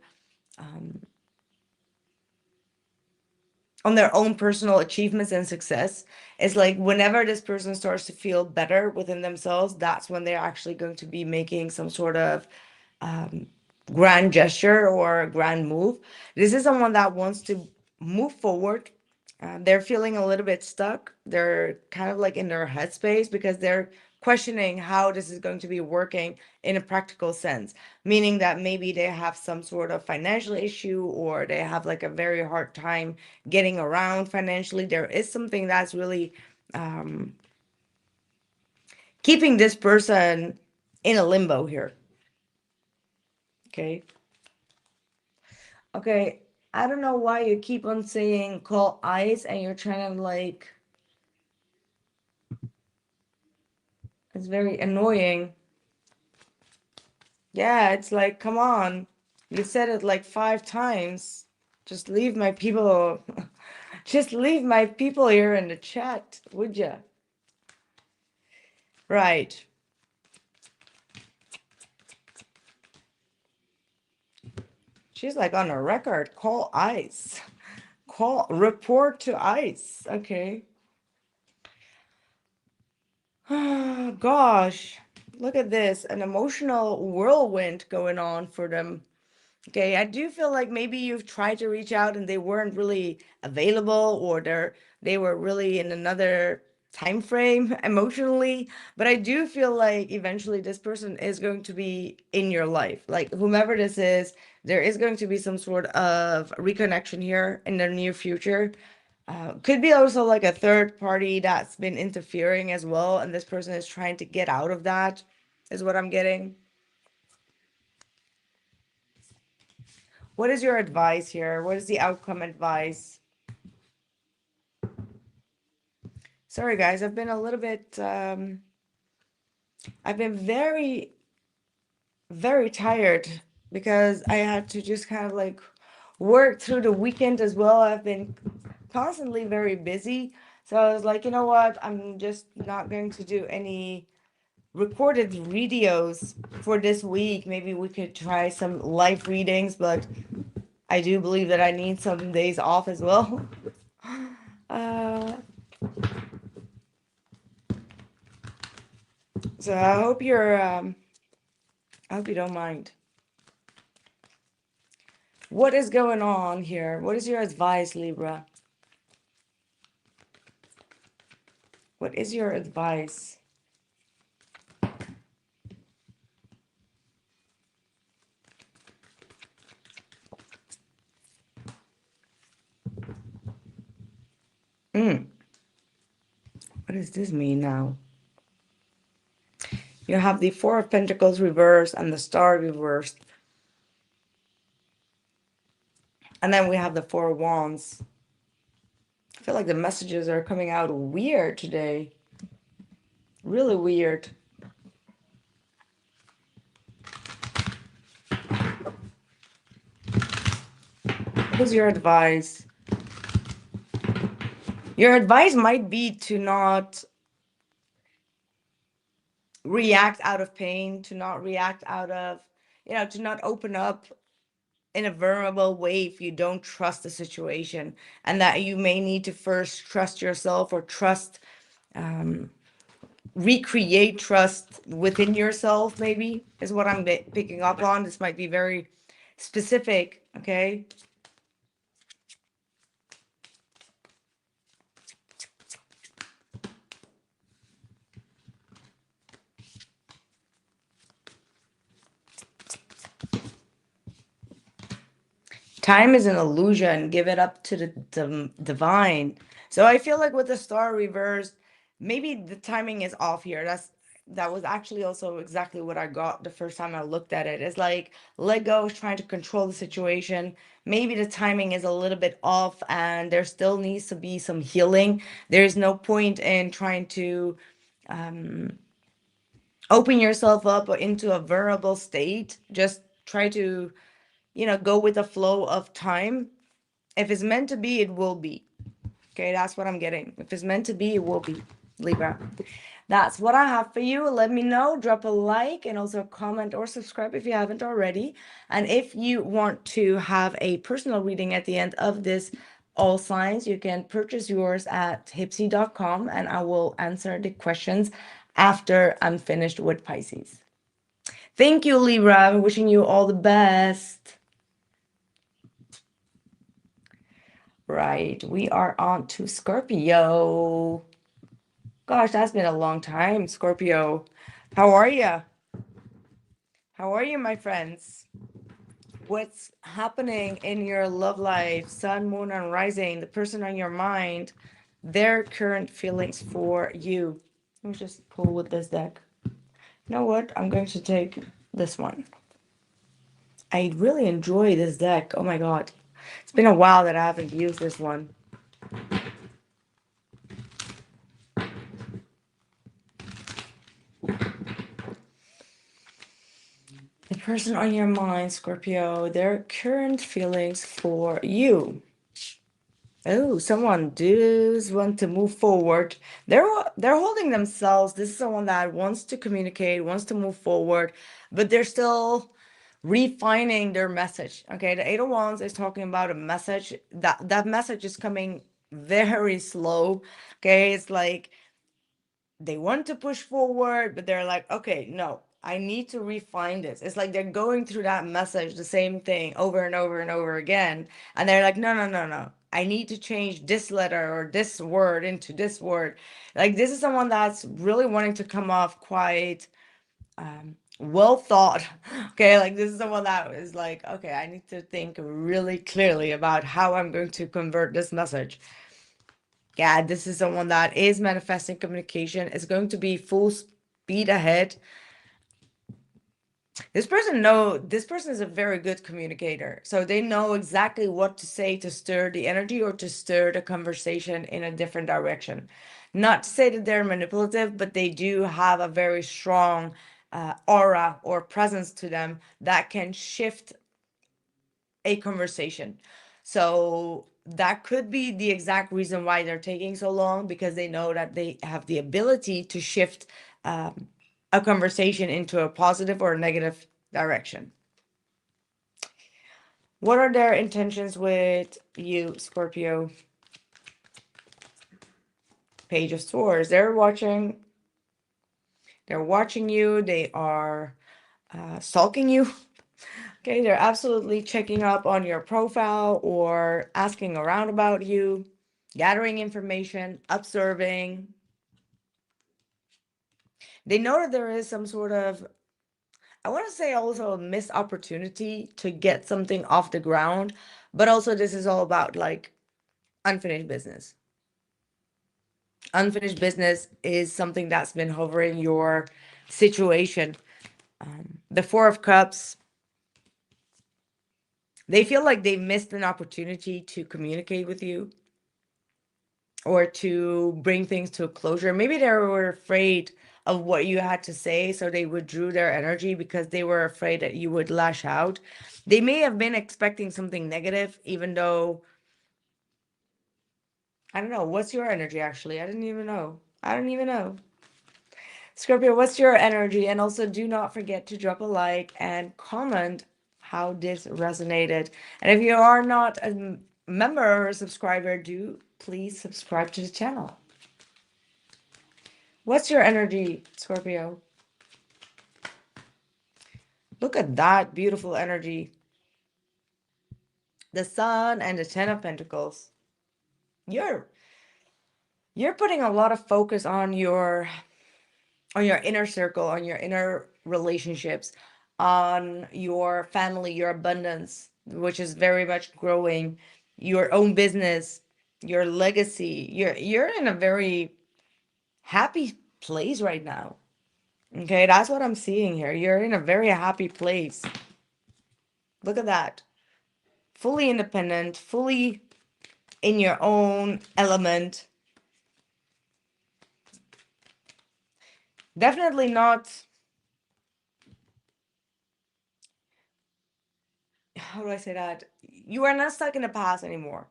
personal achievements and success. It's like whenever this person starts to feel better within themselves, that's when they're actually going to be making some sort of grand gesture or grand move. This is someone that wants to move forward. They're feeling a little bit stuck. They're kind of like in their headspace because they're questioning how this is going to be working in a practical sense, meaning that maybe they have some sort of financial issue or they have like a very hard time getting around financially. There is something that's really keeping this person in a limbo here. Okay. Okay. I don't know why you keep on saying call ice and you're trying to like, it's very annoying. Yeah, it's like, come on. You said it like 5 times. Just leave my people, just leave my people here in the chat, would ya? Right. She's like on a record. Call ice. Report to ice. Okay. Oh, gosh, look at this, an emotional whirlwind going on for them. Okay, I do feel like maybe you've tried to reach out and they weren't really available, or they were really in another time frame emotionally. But I do feel like eventually this person is going to be in your life. Like whomever this is, there is going to be some sort of reconnection here in the near future. Could be also like a third party that's been interfering as well, and this person is trying to get out of that, is what I'm getting. What is your advice here? What is the outcome advice? Sorry, guys, I've been a little bit, I've been very, very tired because I had to just kind of like work through the weekend as well. I've been constantly very busy. So I was like, you know what? I'm just not going to do any recorded videos for this week. Maybe we could try some live readings, but I do believe that I need some days off as well. Uh, so I hope you don't mind. What is going on here? What is your advice, Libra? What is your advice? What does this mean now? You have the Four of Pentacles reversed and the Star reversed. And then we have the Four of Wands. I feel like the messages are coming out weird today. Really weird. What is your advice? Your advice might be to not react out of pain, to not react out of, to not open up in a vulnerable way if you don't trust the situation, and that you may need to first trust yourself, or recreate trust within yourself, maybe, is what I'm picking up on. This might be very specific, okay? Time is an illusion. Give it up to the divine. So I feel like with the Star reversed, maybe the timing is off here. That was actually also exactly what I got the first time I looked at it. It's like let go, trying to control the situation. Maybe the timing is a little bit off, and there still needs to be some healing. There's no point in trying to open yourself up into a vulnerable state. Just try to, go with the flow of time. If it's meant to be, it will be. Okay, that's what I'm getting. If it's meant to be, it will be, Libra. That's what I have for you. Let me know. Drop a like and also comment or subscribe if you haven't already. And if you want to have a personal reading at the end of this all signs, you can purchase yours at HYPSEE.com, and I will answer the questions after I'm finished with Pisces. Thank you, Libra. I'm wishing you all the best. Right, we are on to Scorpio. Gosh, that's been a long time, Scorpio. How are you? How are you, my friends? What's happening in your love life? Sun, moon, and rising, the person on your mind, their current feelings for you. Let me just pull with this deck. You know what? I'm going to take this one. I really enjoy this deck. Oh my God. It's been a while that I haven't used this one. The person on your mind, Scorpio, their current feelings for you. Oh, someone does want to move forward. They're holding themselves. This is someone that wants to communicate, wants to move forward, but they're still refining their message. Okay, the Eight of Wands is talking about a message. That message is coming very slow. Okay, it's like they want to push forward, but they're like, okay, no, I need to refine this. It's like they're going through that message, the same thing over and over and over again. And they're like, no, no, no, no. I need to change this letter or this word into this word. Like, this is someone that's really wanting to come off quite well thought. Okay, like this is someone that is like, okay, I need to think really clearly about how I'm going to convert this message. Yeah, this is someone that is manifesting communication, is going to be full speed ahead. This person is a very good communicator. So they know exactly what to say to stir the energy or to stir the conversation in a different direction. Not to say that they're manipulative, but they do have a very strong aura or presence to them that can shift a conversation. So that could be the exact reason why they're taking so long, because they know that they have the ability to shift a conversation into a positive or a negative direction. What are their intentions with you, Scorpio? Page of Swords. They're watching you. They are stalking you. Okay, they're absolutely checking up on your profile or asking around about you, gathering information, observing. They know that there is some sort of, I want to say also a missed opportunity to get something off the ground, but also this is all about like unfinished business. Unfinished business is something that's been hovering your situation. The Four of Cups, they feel like they missed an opportunity to communicate with you or to bring things to a closure. Maybe they were afraid of what you had to say, so they withdrew their energy because they were afraid that you would lash out. They may have been expecting something negative, even though, I don't know, what's your energy actually? I don't even know. Scorpio, what's your energy? And also do not forget to drop a like and comment how this resonated. And if you are not a member or a subscriber, do please subscribe to the channel. What's your energy, Scorpio? Look at that beautiful energy. The Sun and the Ten of Pentacles. You're putting a lot of focus on your inner circle, on your inner relationships, on your family, your abundance, which is very much growing, your own business, your legacy. You're in a very happy place right now. Okay, that's what I'm seeing here. You're in a very happy place. Look at that. Fully independent, fully in your own element. Definitely not, how do I say that? You are not stuck in the past anymore.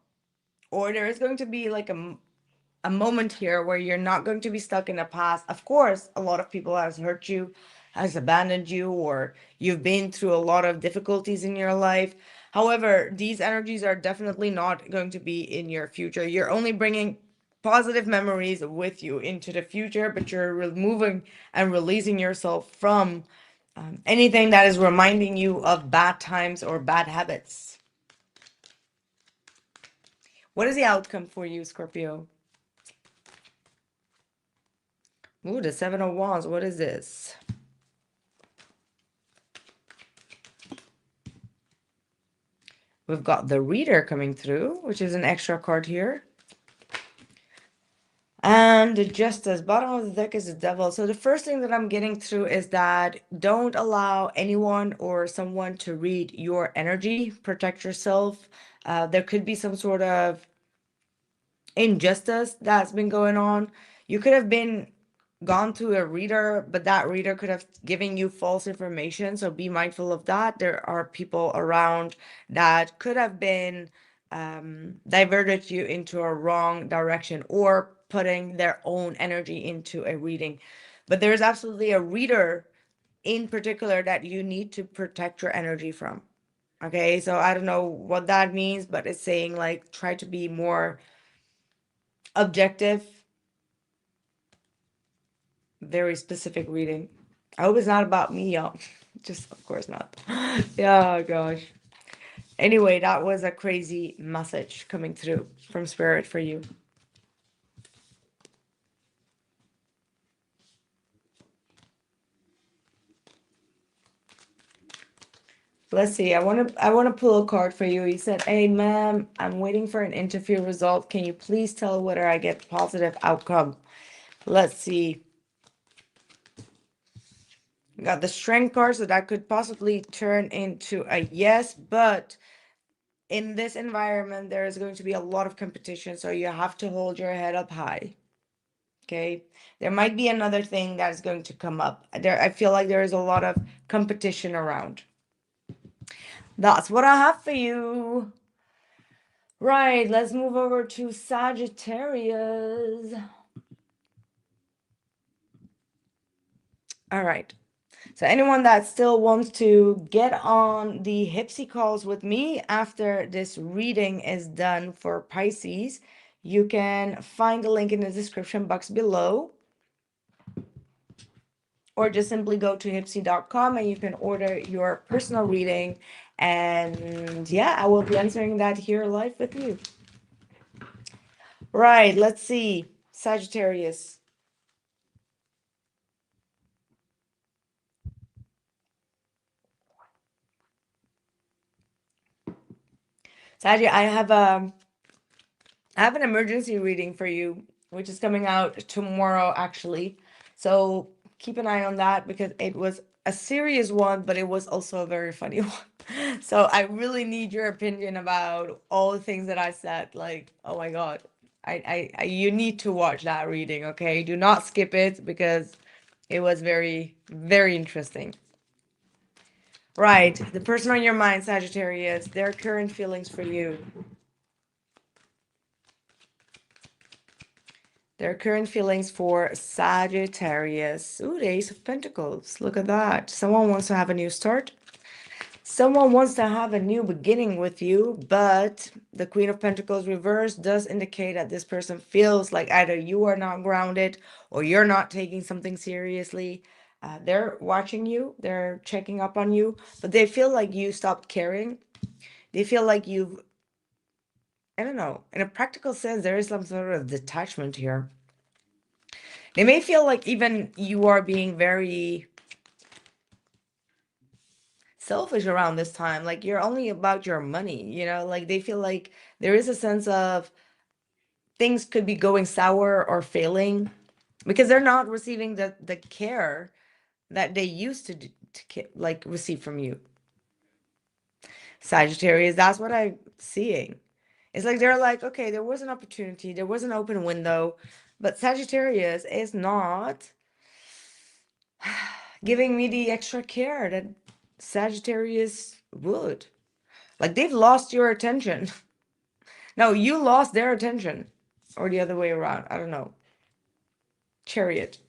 Or there is going to be like a moment here where you're not going to be stuck in the past. Of course, a lot of people has hurt you, has abandoned you, or you've been through a lot of difficulties in your life. However, these energies are definitely not going to be in your future. You're only bringing positive memories with you into the future, but you're removing and releasing yourself from anything that is reminding you of bad times or bad habits. What is the outcome for you, Scorpio? Ooh, the Seven of Wands. What is this? We've got the Reader coming through, which is an extra card here. And the Justice. Bottom of the deck is the Devil. So the first thing that I'm getting through is that don't allow anyone or someone to read your energy. Protect yourself. There could be some sort of injustice that's been going on. You could have been gone to a reader, but that reader could have given you false information. So be mindful of that. There are people around that could have been diverted you into a wrong direction or putting their own energy into a reading. But there's absolutely a reader in particular that you need to protect your energy from. Okay, so I don't know what that means, but it's saying like try to be more objective. very specific reading. I hope it's not about me, y'all. Just, of course not. Yeah, gosh. Anyway, that was a crazy message coming through from Spirit for you. Let's see. I want to pull a card for you. He said, "Hey, ma'am, I'm waiting for an interview result. Can you please tell whether I get positive outcome?" Let's see. We got the Strength card, so that could possibly turn into a yes, but in this environment, there is going to be a lot of competition, so you have to hold your head up high. Okay, there might be another thing that is going to come up. I feel like there is a lot of competition around. That's what I have for you. Right, let's move over to Sagittarius. All right. So anyone that still wants to get on the HYPSEE calls with me after this reading is done for Pisces, you can find the link in the description box below. Or just simply go to hypsee.com and you can order your personal reading. And yeah, I will be answering that here live with you. Right, let's see. Sagittarius. Sagittarius, I have an emergency reading for you, which is coming out tomorrow, actually. So keep an eye on that because it was a serious one, but it was also a very funny one. So I really need your opinion about all the things that I said. Like, oh my God, you need to watch that reading, okay? Do not skip it because it was very, very interesting. Right, the person on your mind, Sagittarius, their current feelings for you. Their current feelings for Sagittarius. Ooh, the Ace of Pentacles. Look at that. Someone wants to have a new start. Someone wants to have a new beginning with you, but the Queen of Pentacles reverse does indicate that this person feels like either you are not grounded or you're not taking something seriously. They're watching you, they're checking up on you, but they feel like you stopped caring. They feel like you've, I don't know, in a practical sense, there is some sort of detachment here. They may feel like even you are being very selfish around this time. Like you're only about your money, you know, like they feel like there is a sense of things could be going sour or failing because they're not receiving the care that they used to like receive from you. Sagittarius, that's what I'm seeing. It's like they're like, okay, there was an opportunity, there was an open window, but Sagittarius is not giving me the extra care that Sagittarius would. Like they've lost your attention. No, you lost their attention. Or the other way around. I don't know. Chariot.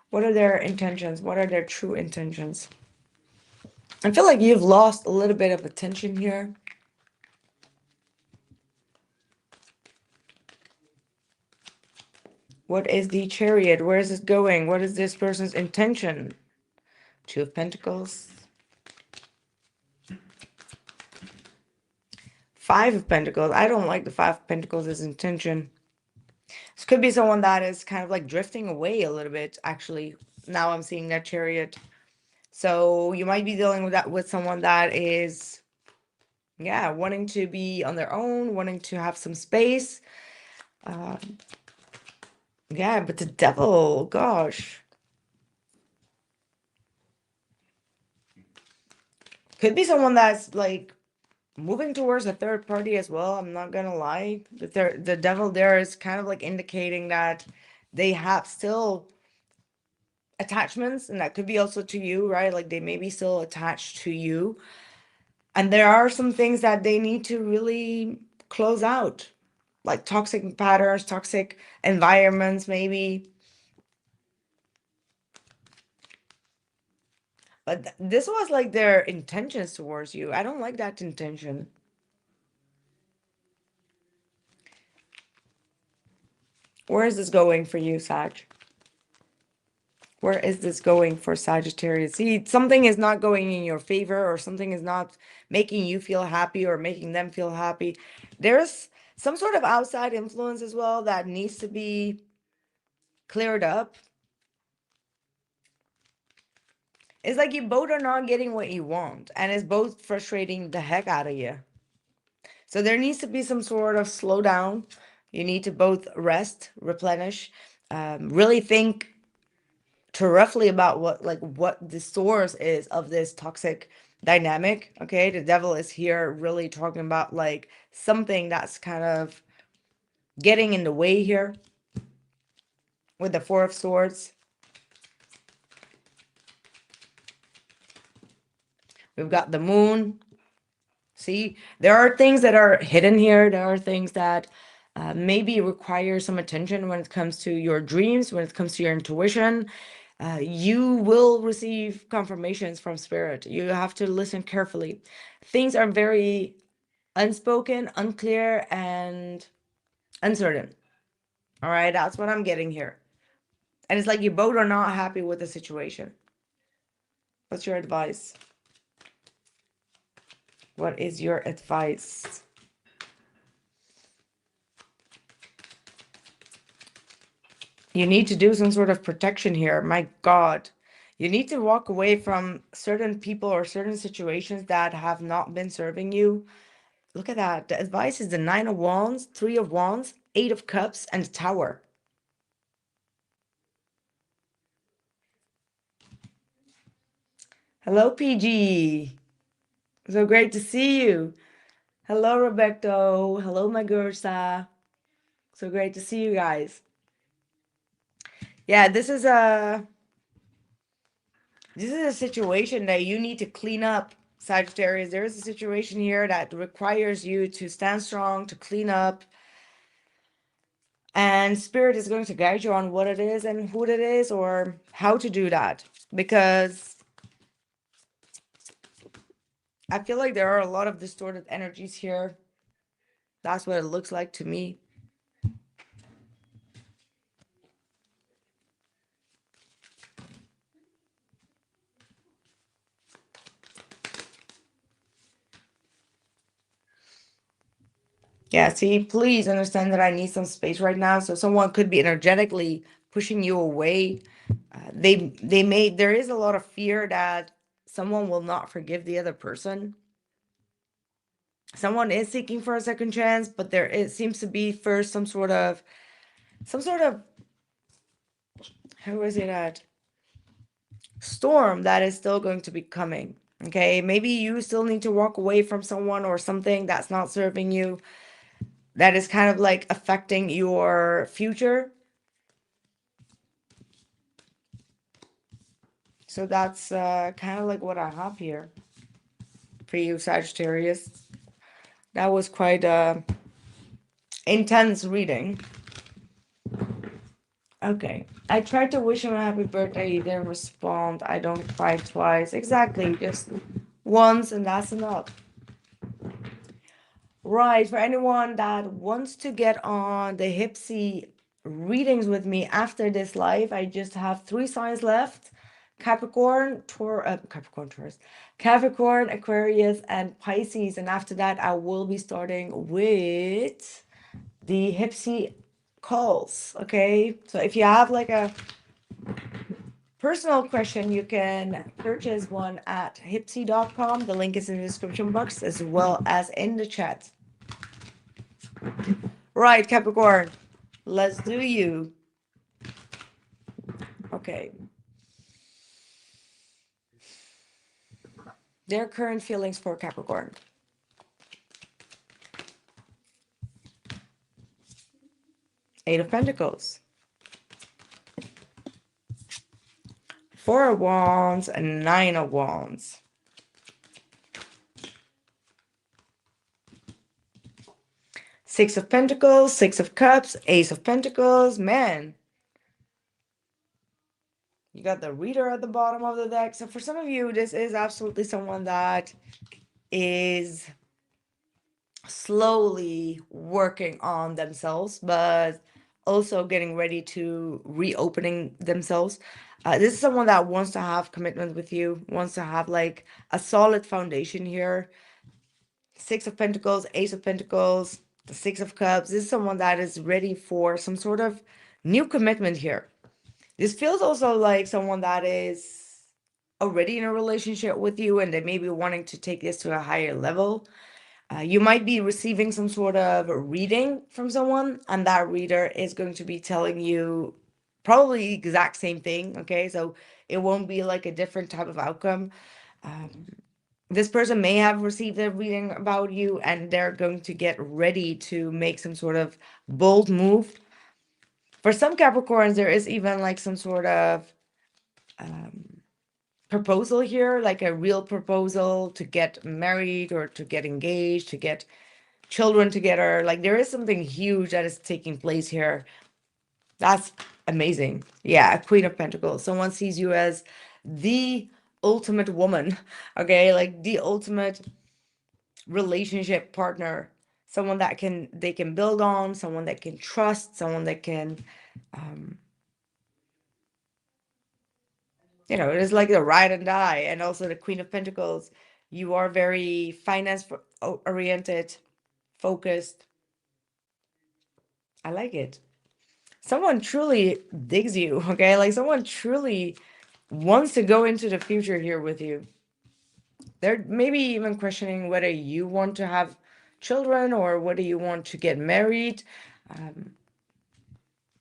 What are their intentions? What are their true intentions? I feel like you've lost a little bit of attention here. What is the Chariot? Where is it going? What is this person's intention? Two of Pentacles. Five of Pentacles. I don't like the Five of Pentacles as intention. This could be someone that is kind of like drifting away a little bit, actually. Now I'm seeing that Chariot. So you might be dealing with that with someone that is, yeah, wanting to be on their own, wanting to have some space. Yeah, but the Devil, gosh. Could be someone that's like moving towards a third party as well. I'm not gonna lie. The Devil there is kind of like indicating that they have still attachments, and that could be also to you, right? Like they may be still attached to you. And there are some things that they need to really close out, like toxic patterns, toxic environments, maybe. But this was like their intentions towards you. I don't like that intention. Where is this going for you, Sag? Where is this going for Sagittarius? See, something is not going in your favor, or something is not making you feel happy or making them feel happy. There's some sort of outside influence as well that needs to be cleared up. It's like you both are not getting what you want, and it's both frustrating the heck out of you. So there needs to be some sort of slowdown. You need to both rest, replenish, really think roughly about what the source is of this toxic dynamic. Okay, the devil is here really talking about like something that's kind of getting in the way here with the Four of Swords. We've got the moon. See, there are things that are hidden here. There are things that maybe require some attention when it comes to your dreams, when it comes to your intuition. You will receive confirmations from spirit. You have to listen carefully. Things are very unspoken, unclear, and uncertain. All right, that's what I'm getting here. And it's like you both are not happy with the situation. What's your advice? What is your advice? You need to do some sort of protection here. My God. You need to walk away from certain people or certain situations that have not been serving you. Look at that. The advice is the Nine of Wands, Three of Wands, Eight of Cups, and the Tower. Hello, PG. So great to see you. Hello, Roberto. Hello, my Gersa. So great to see you guys. Yeah, this is a situation that you need to clean up, Sagittarius. There is a situation here that requires you to stand strong, to clean up. And spirit is going to guide you on what it is and who it is or how to do that. Because I feel like there are a lot of distorted energies here. That's what it looks like to me. Yeah, see, please understand that I need some space right now. So someone could be energetically pushing you away. There is a lot of fear that someone will not forgive the other person. Someone is seeking for a second chance, but it seems to be first some sort of, how is it at? Storm that is still going to be coming. Okay, maybe you still need to walk away from someone or something that's not serving you, that is kind of like affecting your future. So that's kind of like what I have here for you, Sagittarius. That was quite intense reading. Okay, I tried to wish him a happy birthday. He didn't respond. I don't cry twice. Exactly, just once, and that's enough. Right, for anyone that wants to get on the HYPSEE readings with me after this live, I just have 3 signs left. Capricorn, Taurus, Capricorn, Aquarius, and Pisces. And after that, I will be starting with the HYPSEE calls. Okay, so if you have like a personal question, you can purchase one at hypsee.com. The link is in the description box as well as in the chat. Right, Capricorn, let's do you. Okay. Their current feelings for Capricorn. Eight of Pentacles. Four of Wands and Nine of Wands. Six of Pentacles, Six of Cups, Ace of Pentacles. Man, you got the Reader at the bottom of the deck. So for some of you, this is absolutely someone that is slowly working on themselves, but also getting ready to reopening themselves. This is someone that wants to have commitment with you, wants to have like a solid foundation here. Six of Pentacles, Ace of Pentacles, the Six of Cups. This is someone that is ready for some sort of new commitment here. This feels also like someone that is already in a relationship with you and they may be wanting to take this to a higher level. You might be receiving some sort of reading from someone, and that reader is going to be telling you probably the exact same thing. Okay, so it won't be like a different type of outcome. This person may have received a reading about you and they're going to get ready to make some sort of bold move. For some Capricorns, there is even like some sort of proposal here, like a real proposal to get married or to get engaged, to get children together. Like there is something huge that is taking place here. That's amazing. Yeah, a Queen of Pentacles. Someone sees you as the ultimate woman, okay? Like the ultimate relationship partner, someone that they can build on, someone that can trust, someone that can you know, it is like the ride and die. And also the Queen of Pentacles, you are very finance oriented, focused. I like it. Someone truly digs you, okay? Like someone truly wants to go into the future here with you. They're maybe even questioning whether you want to have children or whether you want to get married.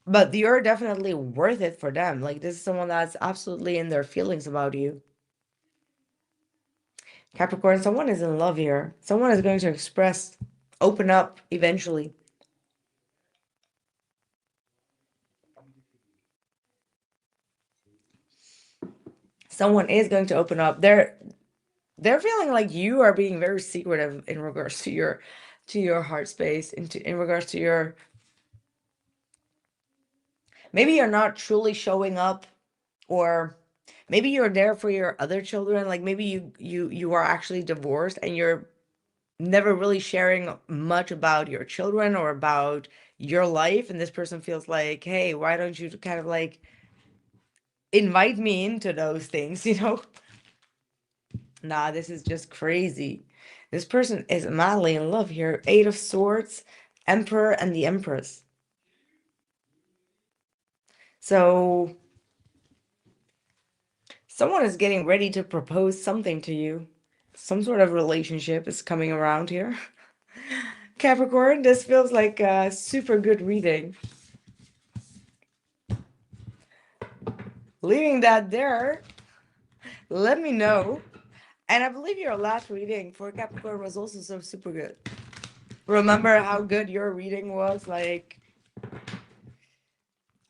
But you're definitely worth it for them. Like this is someone that's absolutely in their feelings about you. Capricorn, someone is in love here. Someone is going to express, open up eventually. Someone is going to open up. They're feeling like you are being very secretive in regards to your heart space, in regards to your, maybe you're not truly showing up, or maybe you're there for your other children. Like maybe you are actually divorced and you're never really sharing much about your children or about your life, and this person feels like, hey, why don't you kind of like invite me into those things, you know? Nah, this is just crazy. This person is madly in love here. Eight of Swords, Emperor, and the Empress. So someone is getting ready to propose something to you. Some sort of relationship is coming around here. Capricorn, this feels like a super good reading. Leaving that there, let me know. And I believe your last reading for Capricorn was also so super good. Remember how good your reading was? Like,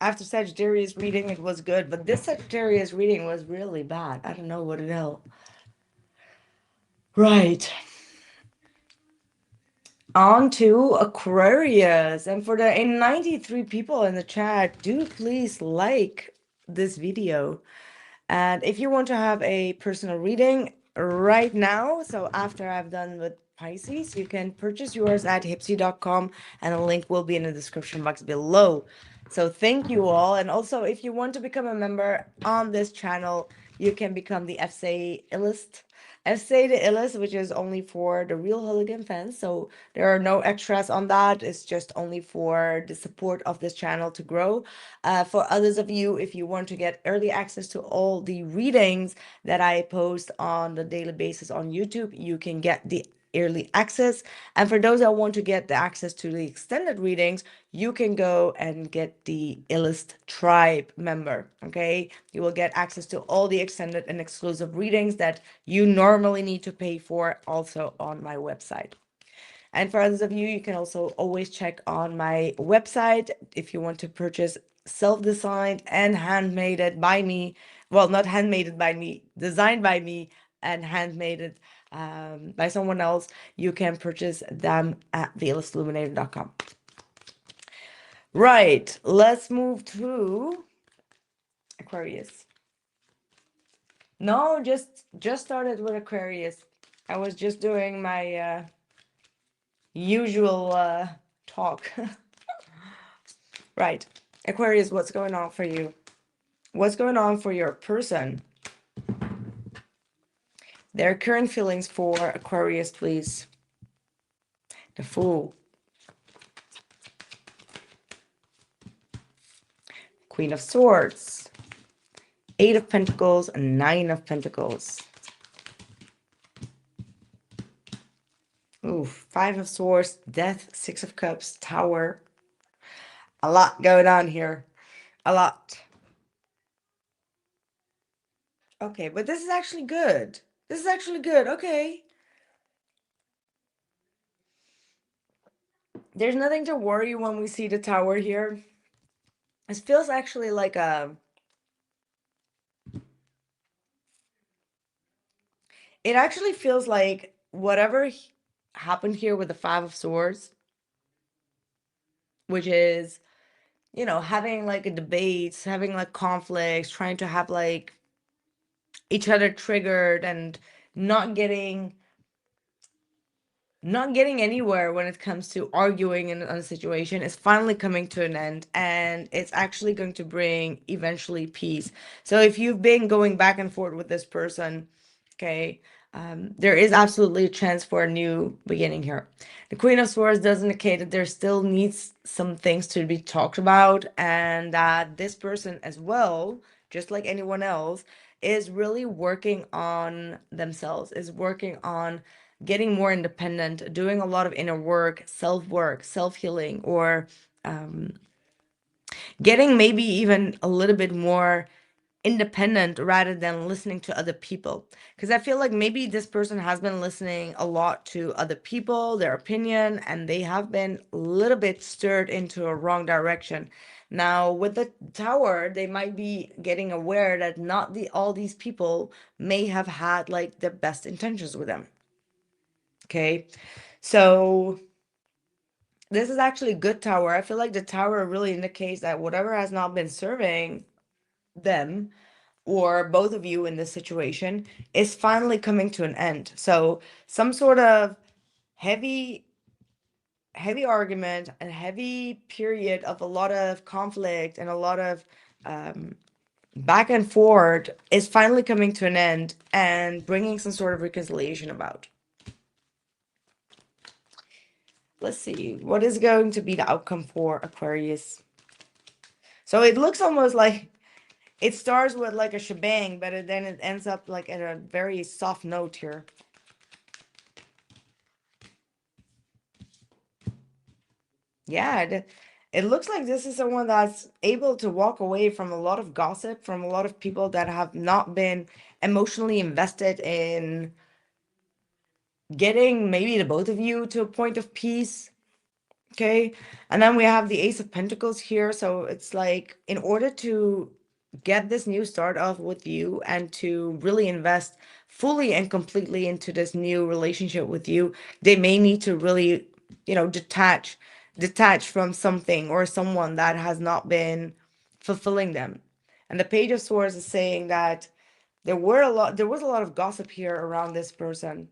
after Sagittarius reading, it was good, but this Sagittarius reading was really bad. I don't know what the hell. Right. On to Aquarius. And for the 93 people in the chat, do please like this video. And if you want to have a personal reading right now, so after I've done with Pisces, you can purchase yours at HYPSEE.com and a link will be in the description box below. So thank you all. And also, if you want to become a member on this channel, you can become the FSA illest. FSA the illest, which is only for the real hooligan fans. So there are no extras on that. It's just only for the support of this channel to grow. For others of you, if you want to get early access to all the readings that I post on the daily basis on YouTube, you can get the early access. And for those that want to get the access to the extended readings, you can go and get the illest tribe member. Okay, you will get access to all the extended and exclusive readings that you normally need to pay for, also on my website. And for others of you, you can also always check on my website if you want to purchase self-designed and handmade by me. Well, not handmade by me, designed by me and handmade by someone else. You can purchase them at theillestilluminator.com. Right, let's move to Aquarius. No, just started with Aquarius. I was just doing my usual talk. Right. Aquarius, what's going on for you? What's going on for your person? Their current feelings for Aquarius, please. The Fool. Queen of Swords. 8 of Pentacles and 9 of Pentacles. Ooh, 5 of Swords, Death, 6 of Cups, Tower. A lot going on here. A lot. Okay, but this is actually good. This is actually good. Okay. There's nothing to worry when we see the Tower here. It feels actually like a... It actually feels like whatever happened here with the 5 of Swords, which is, you know, having like a debates, having like conflicts, trying to have like each other triggered and not getting anywhere when it comes to arguing in a situation is finally coming to an end, and it's actually going to bring eventually peace. So if you've been going back and forth with this person, okay, there is absolutely a chance for a new beginning here. The Queen of Swords does indicate that there still needs some things to be talked about, and that this person as well, just like anyone else, is really working on themselves, is working on getting more independent, doing a lot of inner work, self-healing, or getting maybe even a little bit more independent rather than listening to other people. Because I feel like maybe this person has been listening a lot to other people, their opinion, and they have been a little bit stirred into a wrong direction. Now, with the Tower, they might be getting aware that not all these people may have had like the best intentions with them. Okay, so this is actually a good Tower. I feel like the Tower really indicates that whatever has not been serving them or both of you in this situation is finally coming to an end. So some sort of heavy argument and heavy period of a lot of conflict and a lot of back and forth is finally coming to an end and bringing some sort of reconciliation about. Let's see, what is going to be the outcome for Aquarius? So it looks almost like it starts with like a shebang, but then it ends up like at a very soft note here. Yeah, it looks like this is someone that's able to walk away from a lot of gossip, from a lot of people that have not been emotionally invested in getting maybe the both of you to a point of peace. Okay, and then we have the Ace of Pentacles here. So it's like, in order to get this new start off with you and to really invest fully and completely into this new relationship with you, they may need to really, you know, detach from something or someone that has not been fulfilling them. And the Page of Swords is saying that there was a lot of gossip here around this person.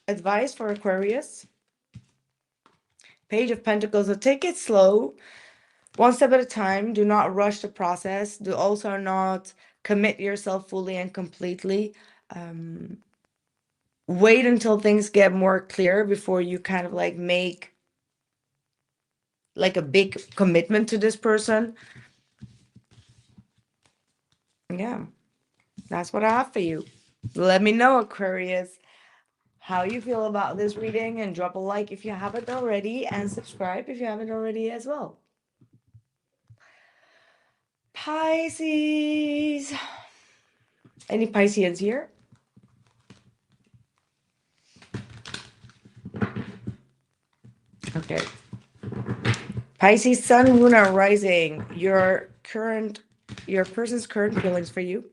Advice for Aquarius. Page of Pentacles. So take it slow, one step at a time. Do not rush the process. Do also not commit yourself fully and completely. Wait until things get more clear before you kind of like make like a big commitment to this person. Yeah, that's what I have for you. Let me know, Aquarius, how you feel about this reading, and drop a like if you haven't already, and subscribe if you haven't already as well. Pisces. Any Pisceans here? Okay. Pisces, Sun, Moon, or Rising. Your person's current feelings for you.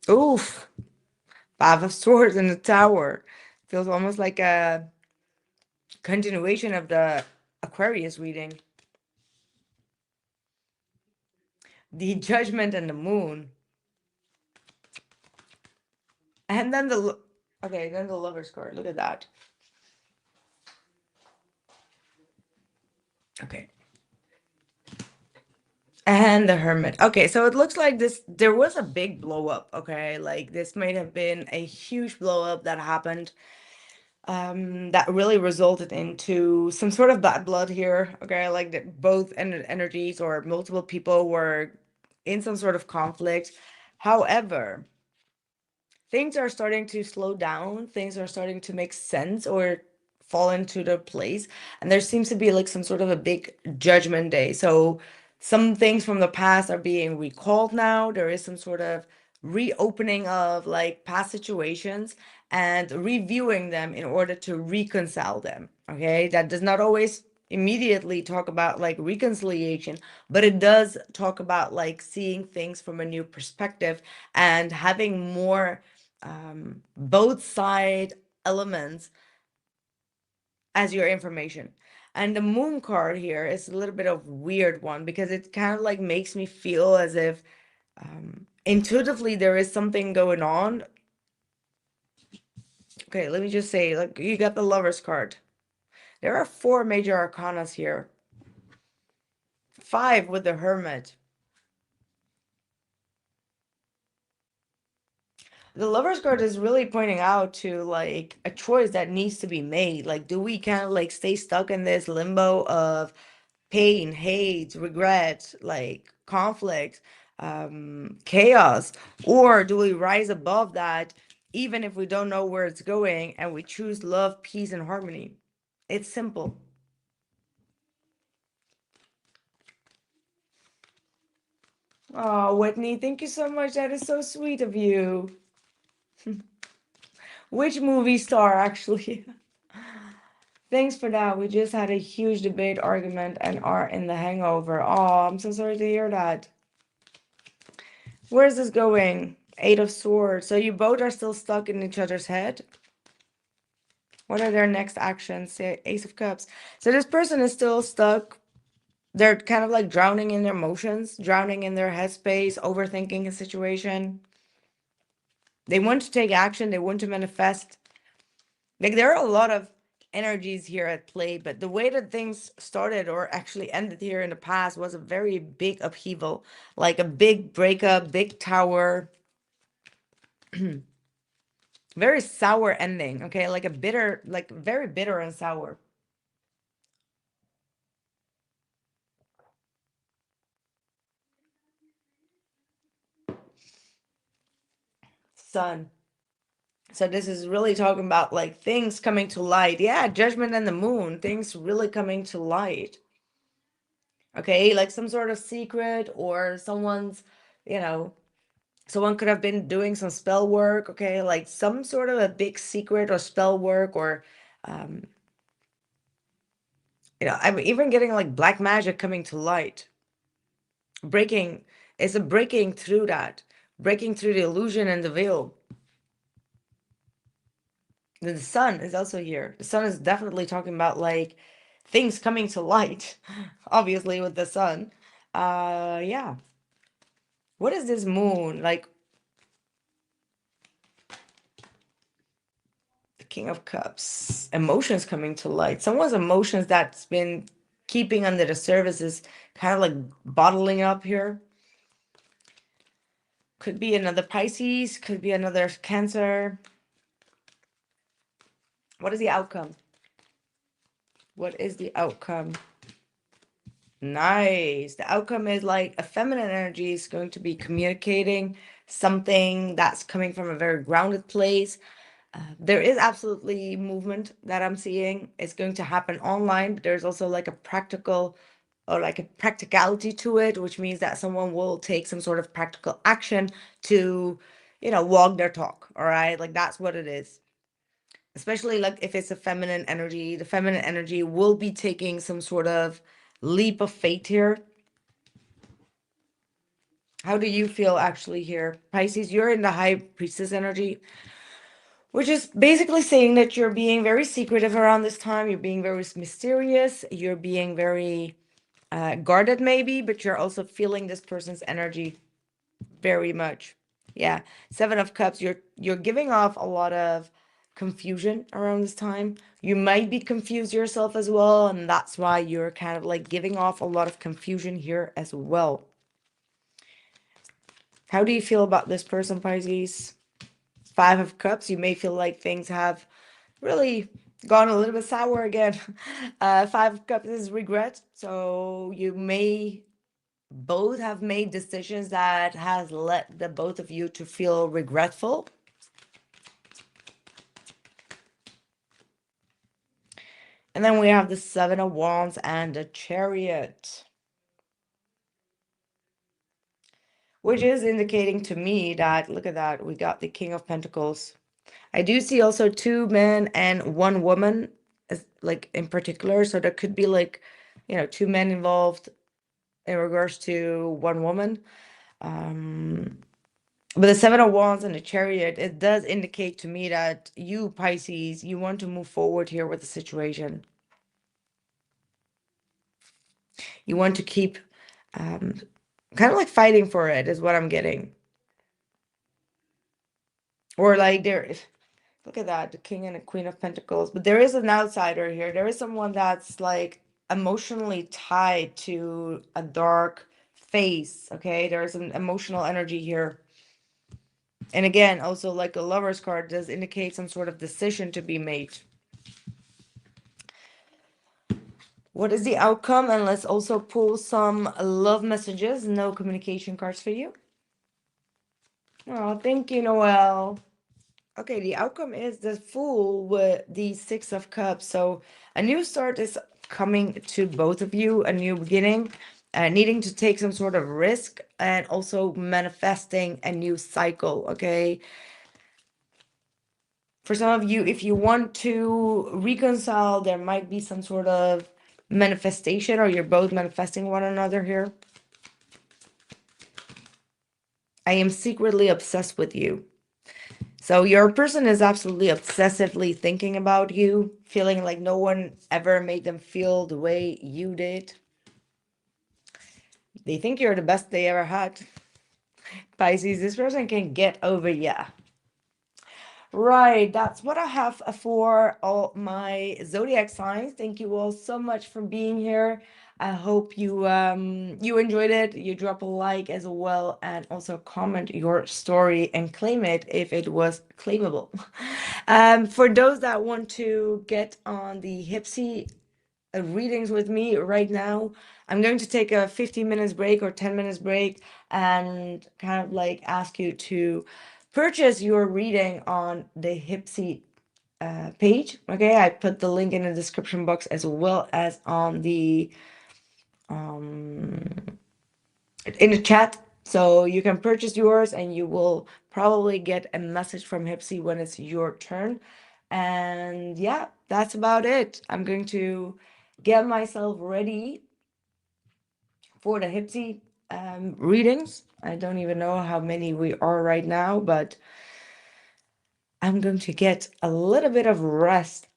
Oof. 5 of Swords in the Tower. Feels almost like a continuation of the Aquarius reading. the Judgment and the Moon. And then okay, then the Lover's card. Look at that. Okay. And the Hermit. Okay, so it looks like there was a big blow up, okay? Like this might have been a huge blow up that happened, that really resulted into some sort of bad blood here, okay? Like that both energies or multiple people were in some sort of conflict. However, things are starting to slow down, things are starting to make sense or fall into their place, and there seems to be like some sort of a big judgment day. So some things from the past are being recalled now. There is some sort of reopening of like past situations and reviewing them in order to reconcile them. Okay, that does not always immediately talk about like reconciliation, but it does talk about like seeing things from a new perspective and having more both side elements as your information. And the Moon card here is a little bit of a weird one because it kind of like makes me feel as if intuitively there is something going on. Okay, let me just say, like, you got the Lover's card. There are 4 major arcanas here. 5 with the Hermit. The Lover's card is really pointing out to like a choice that needs to be made. Like, do we kind of like stay stuck in this limbo of pain, hate, regret, like conflict, chaos, or do we rise above that even if we don't know where it's going and we choose love, peace, and harmony? It's simple. Oh, Whitney, thank you so much. That is so sweet of you. Which movie star, actually? Thanks for that. We just had a huge debate, argument, and are in the hangover. Oh, I'm so sorry to hear that. Where's this going? 8 of Swords. So you both are still stuck in each other's head. What are their next actions? Say Ace of Cups. So this person is still stuck. They're kind of like drowning in their emotions, drowning in their headspace, overthinking a situation. They want to take action. They want to manifest. Like there are a lot of energies here at play, but the way that things started or actually ended here in the past was a very big upheaval, like a big breakup, big tower, very sour ending, okay? Like a bitter, like very bitter and sour. Sun. So this is really talking about like things coming to light. Yeah, Judgment and the Moon, things really coming to light. Okay, like some sort of secret or someone's, you know, someone could have been doing some spell work, okay? Like some sort of a big secret or spell work or um I'm even getting like black magic coming to light. Breaking, it's a breaking through that, breaking through the illusion and the veil. The Sun is also here. The Sun is definitely talking about like things coming to light, obviously with the Sun. Yeah. What is this Moon? Like the King of Cups. Emotions coming to light. Someone's emotions that's been keeping under the surface is kind of like bottling up here. Could be another Pisces, could be another Cancer. What is the outcome? What is the outcome? Nice. The outcome is like a feminine energy is going to be communicating something that's coming from a very grounded place. There is absolutely movement that I'm seeing. It's going to happen online, but there's also like a practical or like a practicality to it, which means that someone will take some sort of practical action to, walk their talk. All right. Like that's what it is. Especially like if it's a feminine energy, the feminine energy will be taking some sort of leap of faith here. How do you feel actually here? Pisces, you're in the High Priestess energy, which is basically saying that you're being very secretive around this time. You're being very mysterious. You're being very guarded maybe, but you're also feeling this person's energy very much. Yeah, Seven of Cups, you're giving off a lot of confusion around this time. You might be confused yourself as well, and that's why you're kind of like giving off a lot of confusion here as well. How do you feel about this person, Pisces? Five of Cups, you may feel like things have really gone a little bit sour again. Five of Cups is regret, so you may both have made decisions that has led the both of you to feel regretful. And then we have the Seven of Wands and the Chariot, which is indicating to me that, look at that, we got the King of Pentacles. I do see also two men and one woman, as like in particular. So there could be like, you know, two men involved in regards to one woman. But the Seven of Wands and the Chariot, it does indicate to me that you, Pisces, you want to move forward here with the situation. You want to keep kind of like fighting for it is what I'm getting. Or like there, look at that, the King and the Queen of Pentacles. But there is an outsider here. There is someone that's like emotionally tied to a dark face, okay? There's an emotional energy here. And again, also like a Lover's card does indicate some sort of decision to be made. What is the outcome? And let's also pull some love messages. No communication cards for you. Oh, thank you, Noel. Okay, the outcome is the Fool with the Six of Cups. So a new start is coming to both of you, a new beginning, needing to take some sort of risk and also manifesting a new cycle, okay? For some of you, if you want to reconcile, there might be some sort of manifestation or you're both manifesting one another here. I am secretly obsessed with you. So your person is absolutely obsessively thinking about you, feeling like no one ever made them feel the way you did. They think you're the best they ever had. Pisces, this person can get over you. Right, that's what I have for all my zodiac signs. Thank you all so much for being here. I hope you you enjoyed it. You drop a like as well and also comment your story and claim it if it was claimable. For those that want to get on the HYPSEE readings with me right now, I'm going to take a 15 minutes break or 10 minutes break and kind of like ask you to purchase your reading on the HYPSEE page. Okay, I put the link in the description box as well as on the in the chat, so you can purchase yours and you will probably get a message from HYPSEE when it's your turn. And yeah, that's about it. I'm going to get myself ready for the HYPSEE readings. I don't even know how many we are right now, but I'm going to get a little bit of rest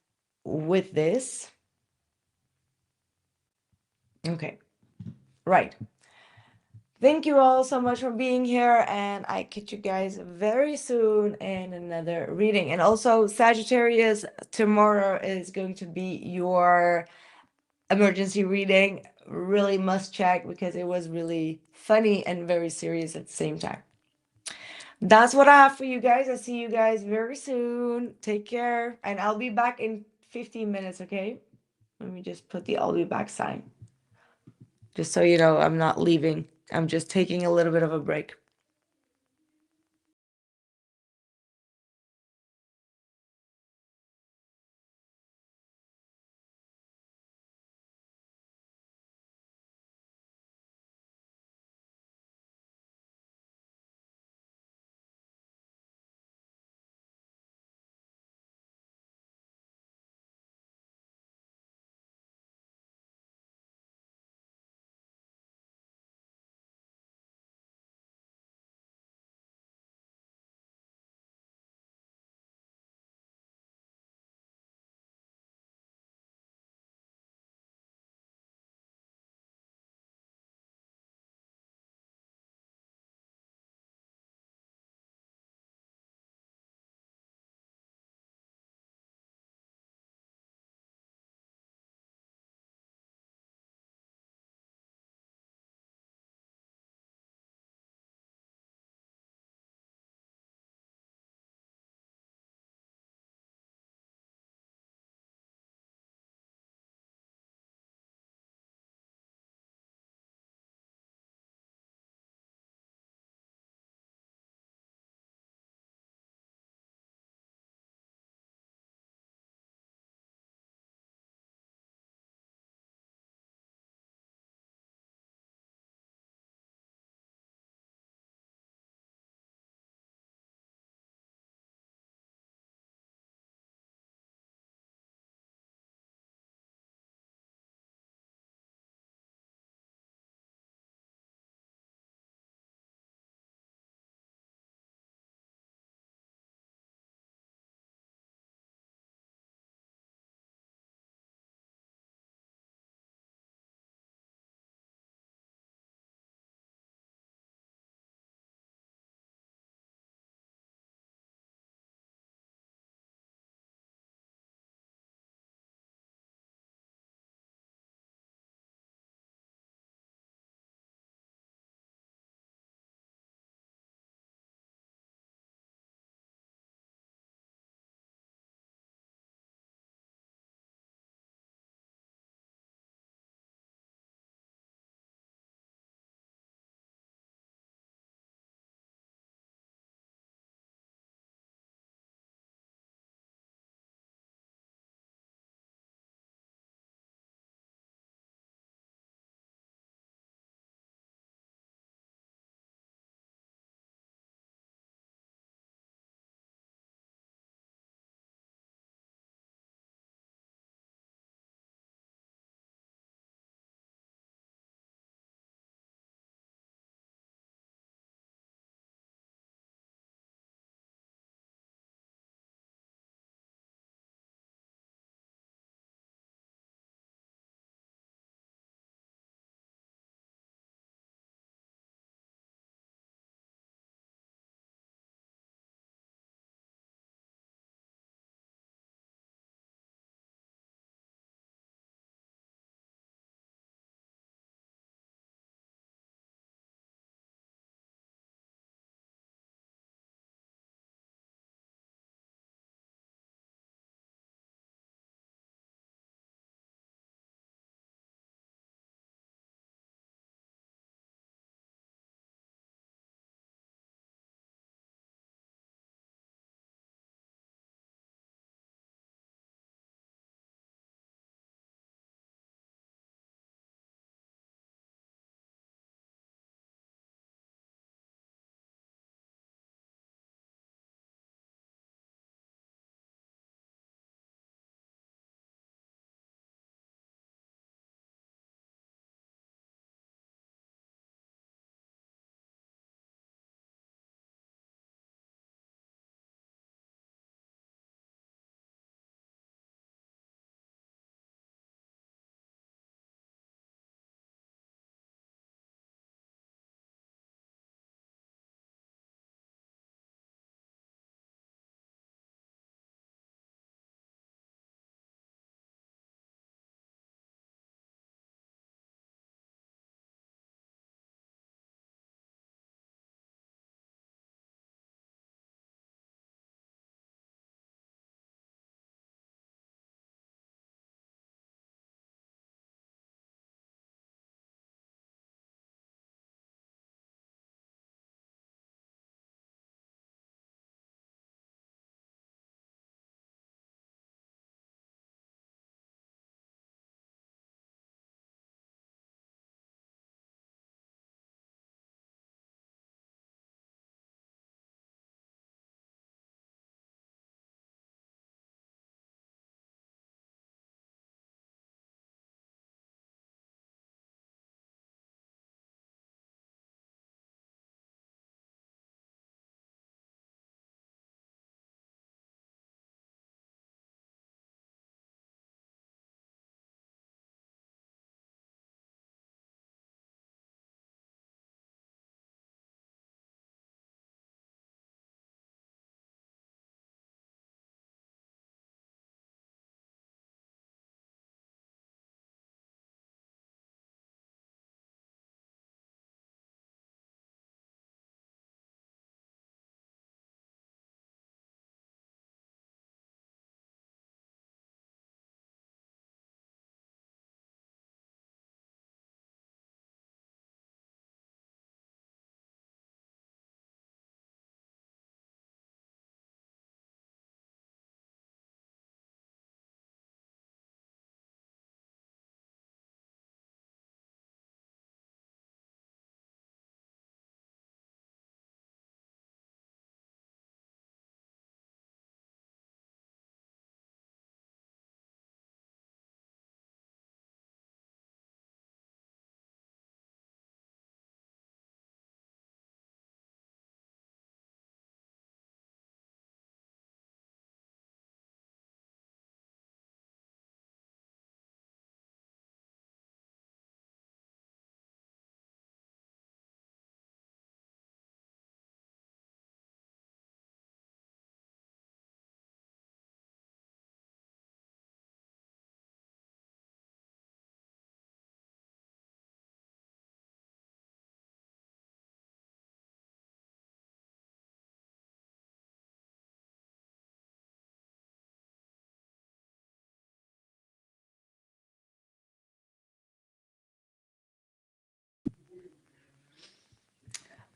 with this. Okay, right. Thank you all so much for being here, and I catch you guys very soon in another reading. And also, Sagittarius, tomorrow is going to be your emergency reading. Really must check because it was really funny and very serious at the same time. That's what I have for you guys. I'll see you guys very soon. Take care, and I'll be back in 15 minutes, okay? Let me just put the I'll be back sign. Just so you know, I'm not leaving. I'm just taking a little bit of a break.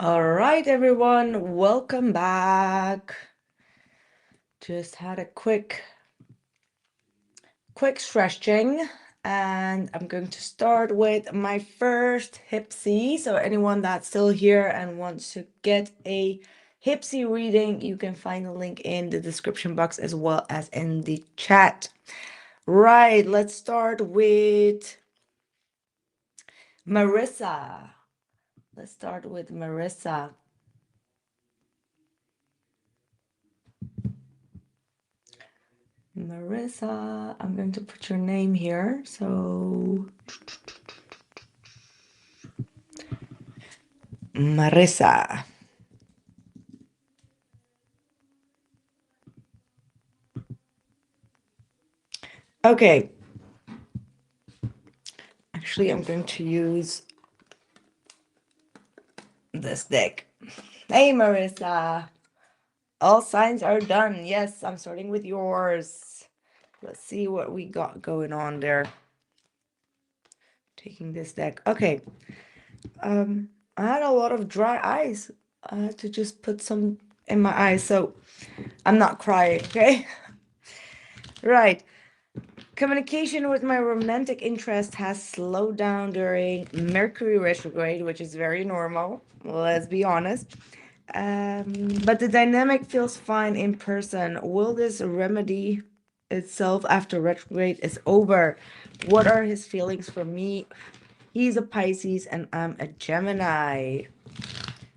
All right, everyone, welcome back. Just had a quick stretching, and I'm going to start with my first HYPSEE. So anyone that's still here and wants to get a HYPSEE reading, you can find the link in the description box as well as in the chat. Right, let's start with Marissa. Let's start with Marissa. Marissa, I'm going to put your name here. So, Marissa. Okay. Actually, I'm going to use this deck. Hey, Marissa. All signs are done. Yes, I'm starting with yours. Let's see what we got going on there. Taking this deck. Okay. I had a lot of dry eyes. I had to just put some in my eyes, so I'm not crying, okay? Right. Communication with my romantic interest has slowed down during Mercury retrograde, which is very normal, let's be honest. But the dynamic feels fine in person. Will this remedy itself after retrograde is over? What are his feelings for me? He's a Pisces and I'm a Gemini.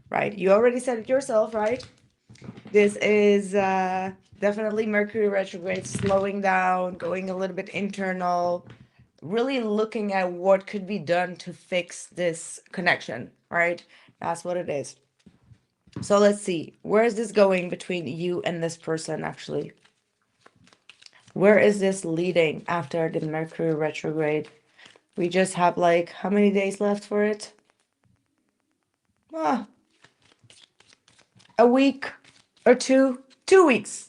Right? You already said it yourself, right? This is definitely Mercury retrograde, slowing down, going a little bit internal, really looking at what could be done to fix this connection, right? That's what it is. So let's see. Where is this going between you and this person, actually? Where is this leading after the Mercury retrograde? We just have like, how many days left for it? Ah, a week or two. 2 weeks.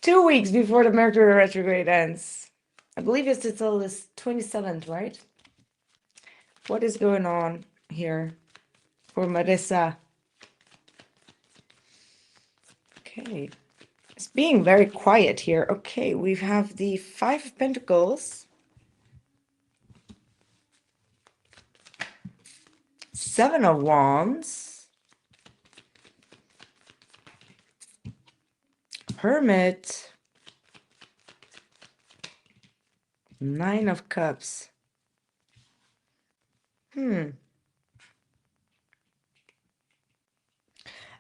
2 weeks before the Mercury retrograde ends. I believe it's until this 27th, right? What is going on here for Marissa? Okay. It's being very quiet here. Okay, we have the Five of Pentacles, Seven of Wands, Hermit, Nine of Cups.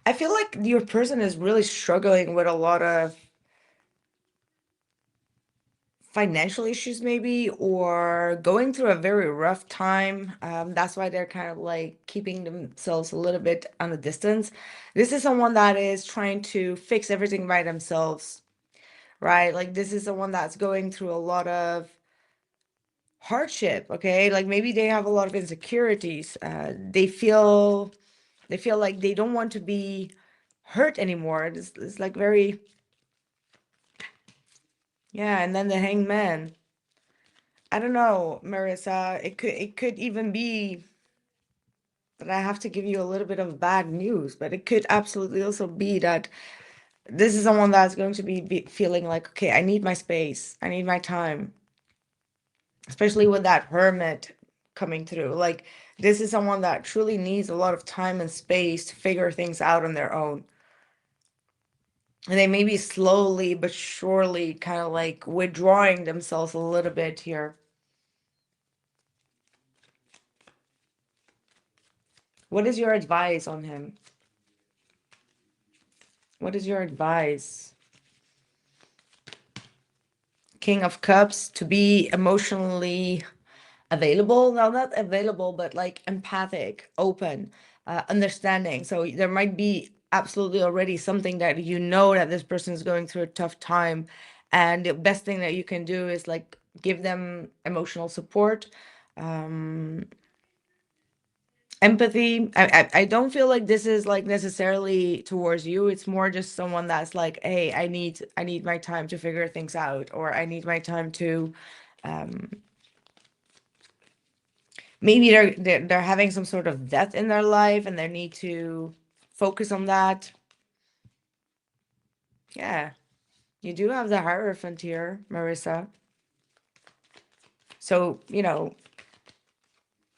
I feel like your person is really struggling with a lot of financial issues, maybe, or going through a very rough time. That's why they're kind of like keeping themselves a little bit on a distance. This is someone that is trying to fix everything by themselves, right? Like this is someone that's going through a lot of hardship, okay? Like maybe they have a lot of insecurities. They feel like they don't want to be hurt anymore. It's like very, yeah, and then the hangman. I don't know, Marissa. It could even be that I have to give you a little bit of bad news, but it could absolutely also be that this is someone that's going to be feeling like, okay, I need my space. I need my time. Especially with that hermit coming through. Like this is someone that truly needs a lot of time and space to figure things out on their own. And they may be slowly but surely kind of like withdrawing themselves a little bit here. What is your advice on him? What is your advice? King of Cups, to be emotionally available. No, not available, but like empathic, open, understanding. So there might be absolutely already something that you know that this person is going through a tough time. And the best thing that you can do is like give them emotional support. Empathy. I don't feel like this is like necessarily towards you. It's more just someone that's like, hey, I need my time to figure things out, or I need my time to maybe they're having some sort of death in their life and they need to focus on that. Yeah, you do have the Hierophant here, Marissa. So,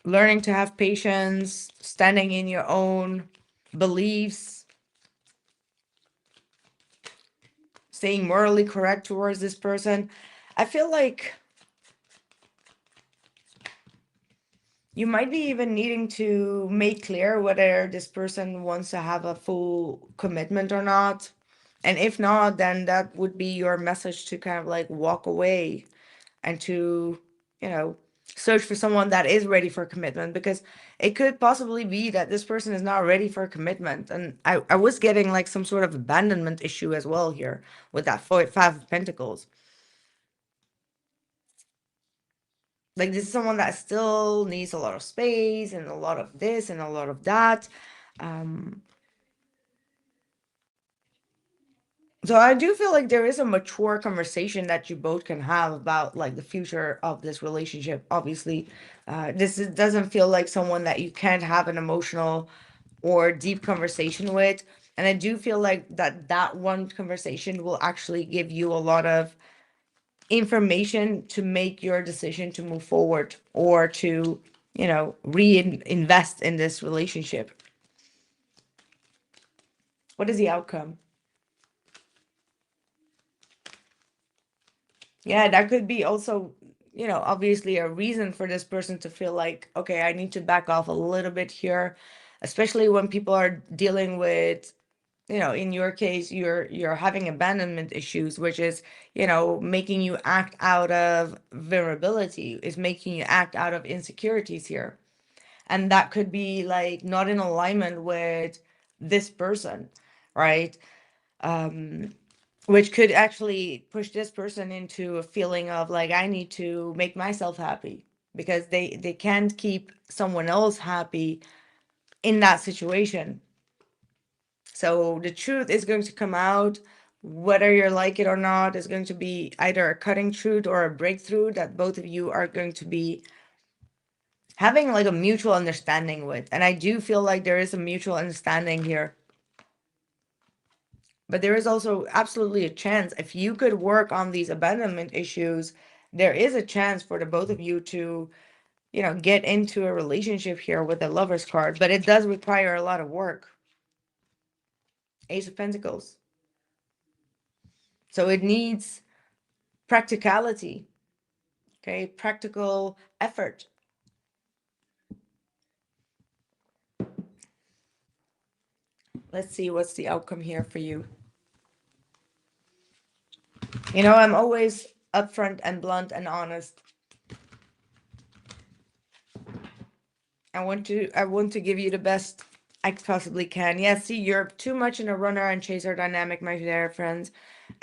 learning to have patience, standing in your own beliefs, staying morally correct towards this person. I feel like you might be even needing to make clear whether this person wants to have a full commitment or not. And if not, then that would be your message to kind of like walk away and to, you know, search for someone that is ready for commitment, because it could possibly be that this person is not ready for commitment. And I was getting like some sort of abandonment issue as well here with that Five of Pentacles. Like this is someone that still needs a lot of space and a lot of this and a lot of that. Um, so I do feel like there is a mature conversation that you both can have about like the future of this relationship. Obviously, doesn't feel like someone that you can't have an emotional or deep conversation with. And I do feel like that one conversation will actually give you a lot of information to make your decision to move forward or to, reinvest in this relationship. What is the outcome? Yeah, that could be also, obviously a reason for this person to feel like, okay, I need to back off a little bit here, especially when people are dealing with, in your case, you're having abandonment issues, which is, making you act out of vulnerability, is making you act out of insecurities here. And that could be like not in alignment with this person, right? Which could actually push this person into a feeling of like, I need to make myself happy, because they can't keep someone else happy in that situation. So the truth is going to come out, whether you like it or not, is going to be either a cutting truth or a breakthrough that both of you are going to be having like a mutual understanding with. And I do feel like there is a mutual understanding here. But there is also absolutely a chance, if you could work on these abandonment issues, there is a chance for the both of you to, get into a relationship here with the Lover's card. But it does require a lot of work. Ace of Pentacles. So it needs practicality, okay? Practical effort. Let's see what's the outcome here for you. I'm always upfront and blunt and honest. I want to give you the best I possibly can. Yeah, see, you're too much in a runner and chaser dynamic, my dear friends.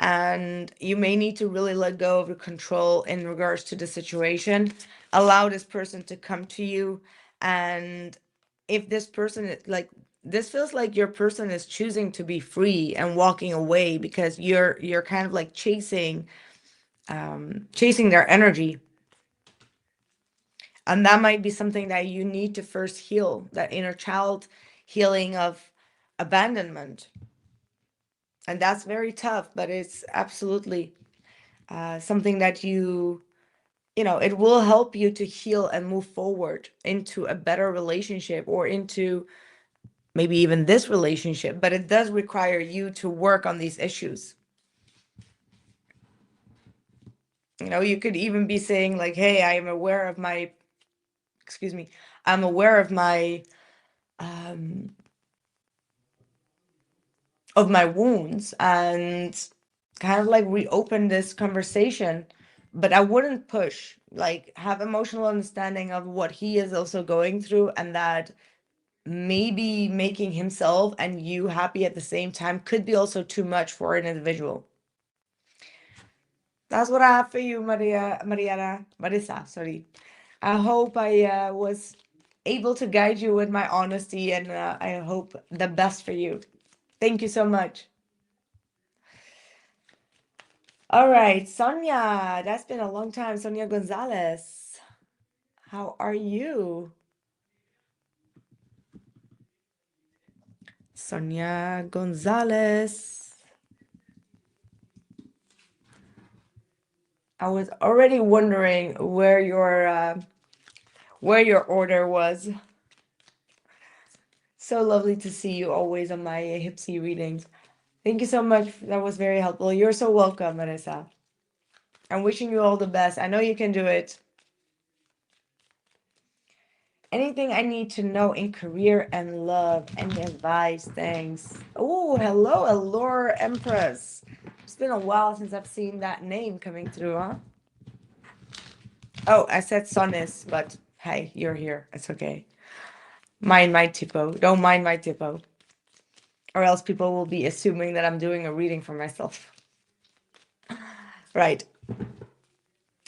And you may need to really let go of the control in regards to the situation. Allow this person to come to you. And if this person, like, this feels like your person is choosing to be free and walking away because you're kind of like chasing their energy. And that might be something that you need to first heal, that inner child healing of abandonment. And that's very tough, but it's absolutely something that it will help you to heal and move forward into a better relationship or into maybe even this relationship. But it does require you to work on these issues. You could even be saying like, hey, I am aware of my, I'm aware of my wounds, and kind of like reopen this conversation. But I wouldn't push, like have emotional understanding of what he is also going through, and that maybe making himself and you happy at the same time could be also too much for an individual. That's what I have for you, Marissa, sorry. I hope I was able to guide you with my honesty, and I hope the best for you. Thank you so much. All right, Sonya, that's been a long time. Sonya Gonzalez. How are you? Sonya Gonzalez. I was already wondering where your order was. So lovely to see you always on my HYPSEE readings. Thank you so much. That was very helpful. You're so welcome, Vanessa. I'm wishing you all the best. I know you can do it. Anything I need to know in career and love, any advice, thanks. Oh, hello, Allure Empress. It's been a while since I've seen that name coming through, huh? Oh, I said Sonis, but hey, you're here. It's okay. Mind my typo. Don't mind my typo. Or else people will be assuming that I'm doing a reading for myself. Right.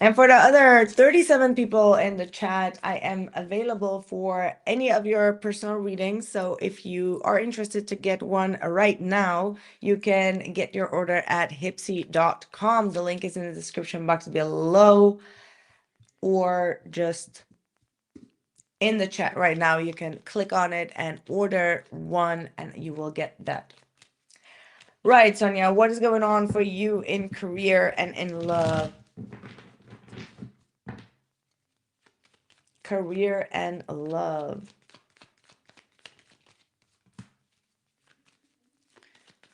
And for the other 37 people in the chat, I am available for any of your personal readings. So if you are interested to get one right now, you can get your order at hypsee.com. The link is in the description box below, or just in the chat right now. You can click on it and order one, and you will get that. Right, Sonya, what is going on for you in career and in love? Career and love.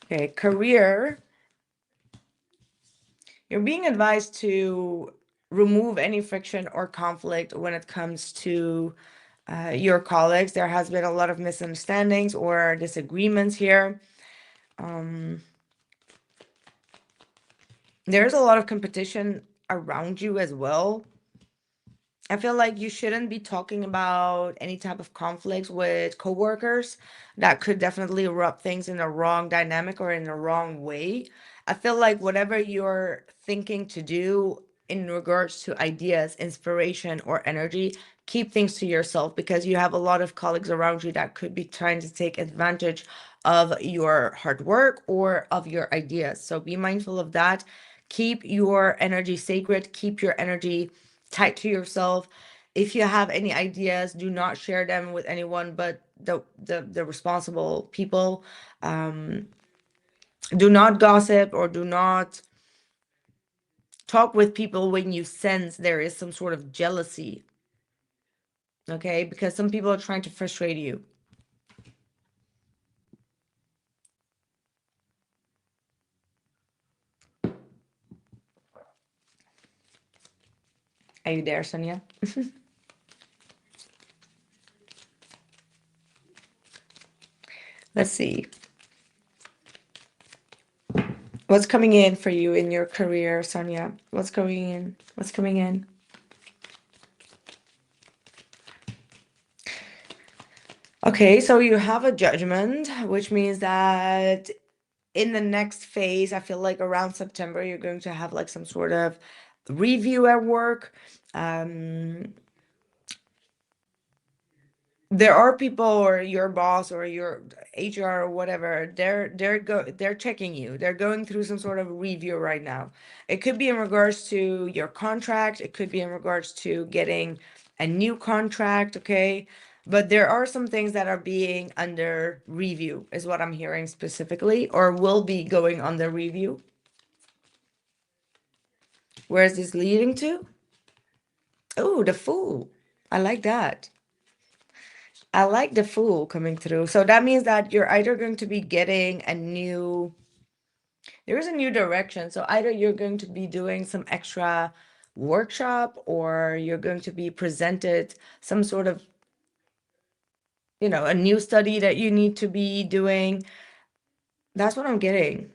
Okay, career. You're being advised to remove any friction or conflict when it comes to your colleagues. There has been a lot of misunderstandings or disagreements here. There's a lot of competition around you as well. I feel like you shouldn't be talking about any type of conflicts with coworkers. That could definitely rub things in the wrong dynamic or in the wrong way. I feel like whatever you're thinking to do in regards to ideas, inspiration, or energy, keep things to yourself, because you have a lot of colleagues around you that could be trying to take advantage of your hard work or of your ideas. So be mindful of that. Keep your energy sacred. Keep your energy tight to yourself. If you have any ideas, do not share them with anyone but the responsible people. Do not gossip, or do not talk with people when you sense there is some sort of jealousy. Okay, because some people are trying to frustrate you. Are you there, Sonia? Let's see. What's coming in for you in your career, Sonia? What's going in? What's coming in? Okay, so you have a judgment, which means that in the next phase, I feel like around September, you're going to have like some sort of review at work. There are people, or your boss or your HR or whatever, they're checking you. They're going through some sort of review right now. It could be in regards to your contract. It could be in regards to getting a new contract, okay? But there are some things that are being under review, is what I'm hearing specifically, or will be going under review. Where is this leading to? Oh, the Fool. I like that. I like the Fool coming through. So that means that you're either going to be getting there's a new direction. So either you're going to be doing some extra workshop, or you're going to be presented some sort of, a new study that you need to be doing. That's what I'm getting.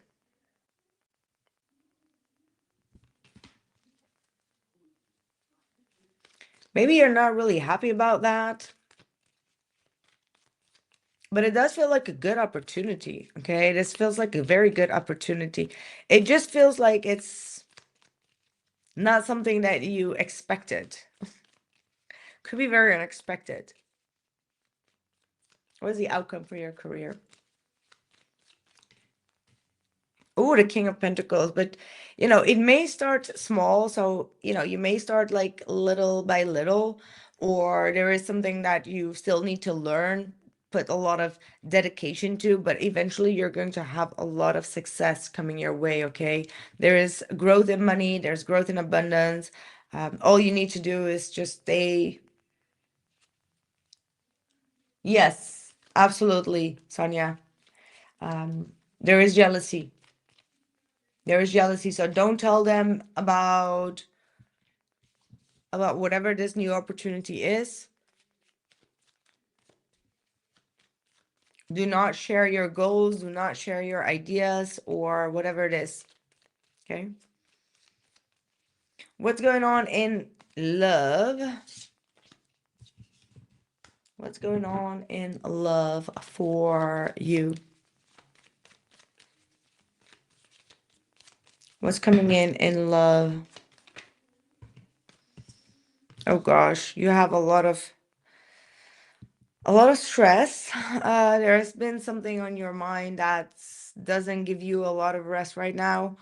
Maybe you're not really happy about that, but it does feel like a good opportunity. Okay, this feels like a very good opportunity. It just feels like it's not something that you expected. Could be very unexpected. What is the outcome for your career? Oh, the King of Pentacles. But, it may start small. So, you may start like little by little, or there is something that you still need to learn, put a lot of dedication to, but eventually you're going to have a lot of success coming your way, okay? There is growth in money, there's growth in abundance. All you need to do is just stay. Yes, absolutely, Sonya. There is jealousy. There is jealousy. So don't tell them about whatever this new opportunity is. Do not share your goals, do not share your ideas or whatever it is. Okay? What's going on in love? What's going on in love for you? What's coming in love? Oh gosh, you have a lot of stress. There's been something on your mind that doesn't give you a lot of rest right now.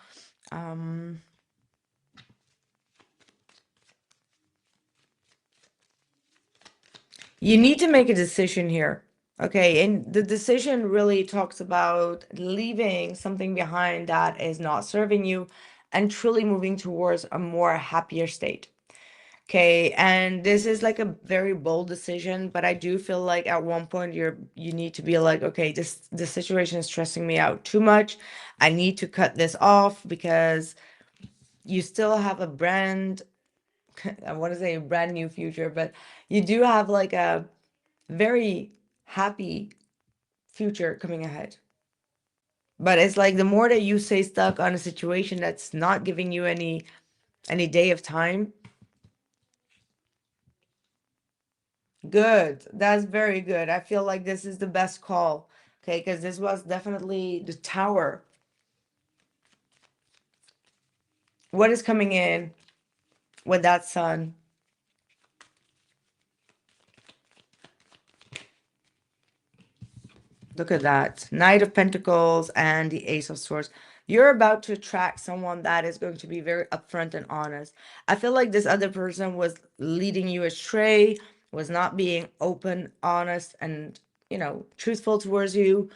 You need to make a decision here. Okay, and the decision really talks about leaving something behind that is not serving you and truly moving towards a more happier state. Okay, and this is like a very bold decision, but I do feel like at one point you need to be like, okay, this situation is stressing me out too much. I need to cut this off because you still have a brand, I want to say a brand new future, but you do have like a very happy future coming ahead. But it's like the more that you stay stuck on a situation that's not giving you any day of time. Good. That's very good. I feel like this is the best call. Okay, because this was definitely the tower. What is coming in with that sun? Look at that. Knight of Pentacles and the Ace of Swords. You're about to attract someone that is going to be very upfront and honest. I feel like this other person was leading you astray, was not being open, honest, and, truthful towards you.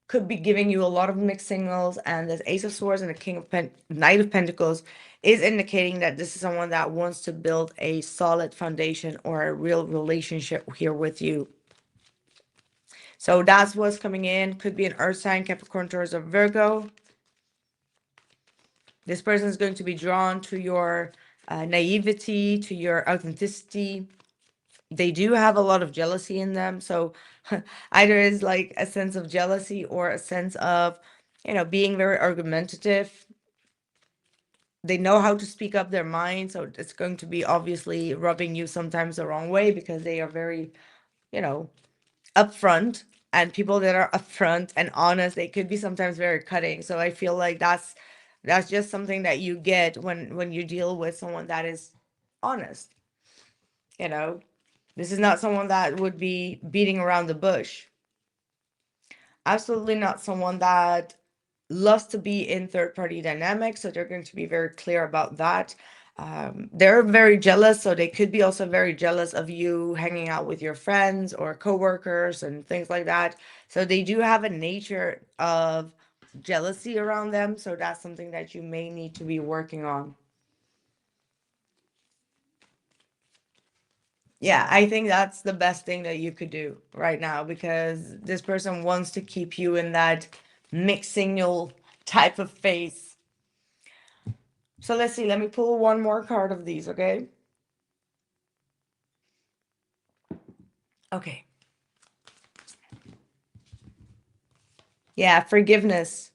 Could be giving you a lot of mixed signals. And this Ace of Swords and the Knight of Pentacles is indicating that this is someone that wants to build a solid foundation or a real relationship here with you. So that's what's coming in. Could be an earth sign, Capricorn, Taurus, or Virgo. This person is going to be drawn to your naivety, to your authenticity. They do have a lot of jealousy in them. So either is like a sense of jealousy or a sense of, being very argumentative. They know how to speak up their mind. So it's going to be obviously rubbing you sometimes the wrong way because they are very, upfront, and people that are upfront and honest, they could be sometimes very cutting. So I feel like that's just something that you get when you deal with someone that is honest. This is not someone that would be beating around the bush. Absolutely not someone that loves to be in third party dynamics. So they're going to be very clear about that. They're very jealous, so they could be also very jealous of you hanging out with your friends or coworkers and things like that. So they do have a nature of jealousy around them. So that's something that you may need to be working on. Yeah, I think that's the best thing that you could do right now, because this person wants to keep you in that mixed signal type of phase. So let's see. Let me pull one more card of these, okay? Okay. Yeah, forgiveness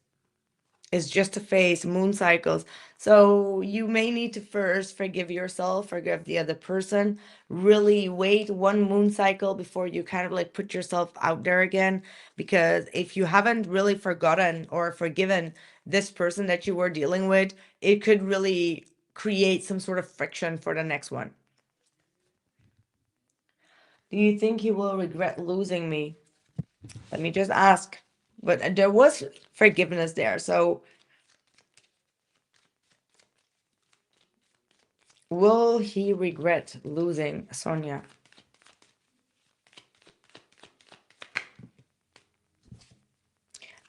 is just a phase, moon cycles. So you may need to first forgive yourself, forgive the other person, really wait one moon cycle before you kind of like put yourself out there again. Because if you haven't really forgotten or forgiven this person that you were dealing with, it could really create some sort of friction for the next one. Do you think he will regret losing me? Let me just ask. But there was forgiveness there. So Will he regret losing Sonya?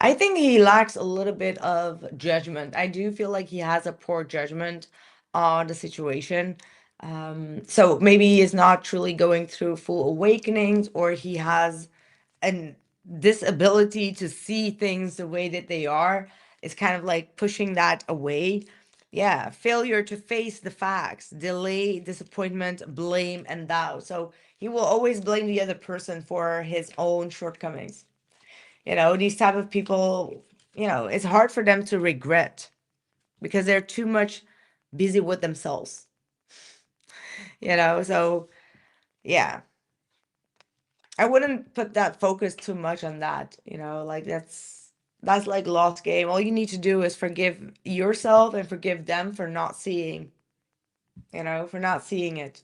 I think he lacks a little bit of judgment. I do feel like he has a poor judgment on the situation. So maybe he is not truly going through full awakenings, or he has an this ability to see things the way that they are. Is kind of like pushing that away. Yeah, failure to face the facts, delay, disappointment, blame, and doubt. So he will always blame the other person for his own shortcomings. These type of people, it's hard for them to regret because they're too much busy with themselves. So yeah, I wouldn't put that focus too much on that. Like that's like lost game. All you need to do is forgive yourself and forgive them for not seeing, it.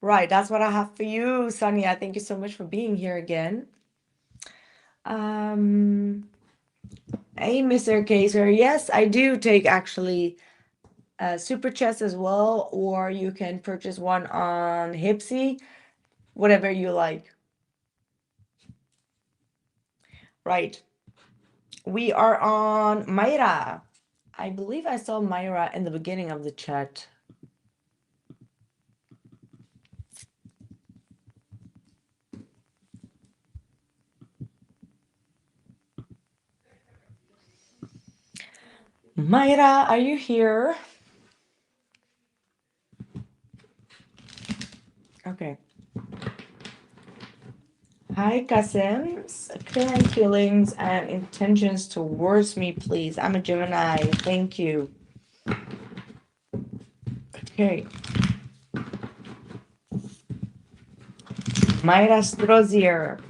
Right, that's what I have for you, Sonia. Thank you so much for being here again. Hey, Mr. Kaiser. Yes, I do take actually super chats as well, or you can purchase one on HYPSEE, whatever you like. Right. We are on Mayra. I believe I saw Mayra in the beginning of the chat. Mayra, are you here? Okay. Hi, Kasim. Current feelings and intentions towards me, please. I'm a Gemini. Thank you. Okay. Mayra Strozier.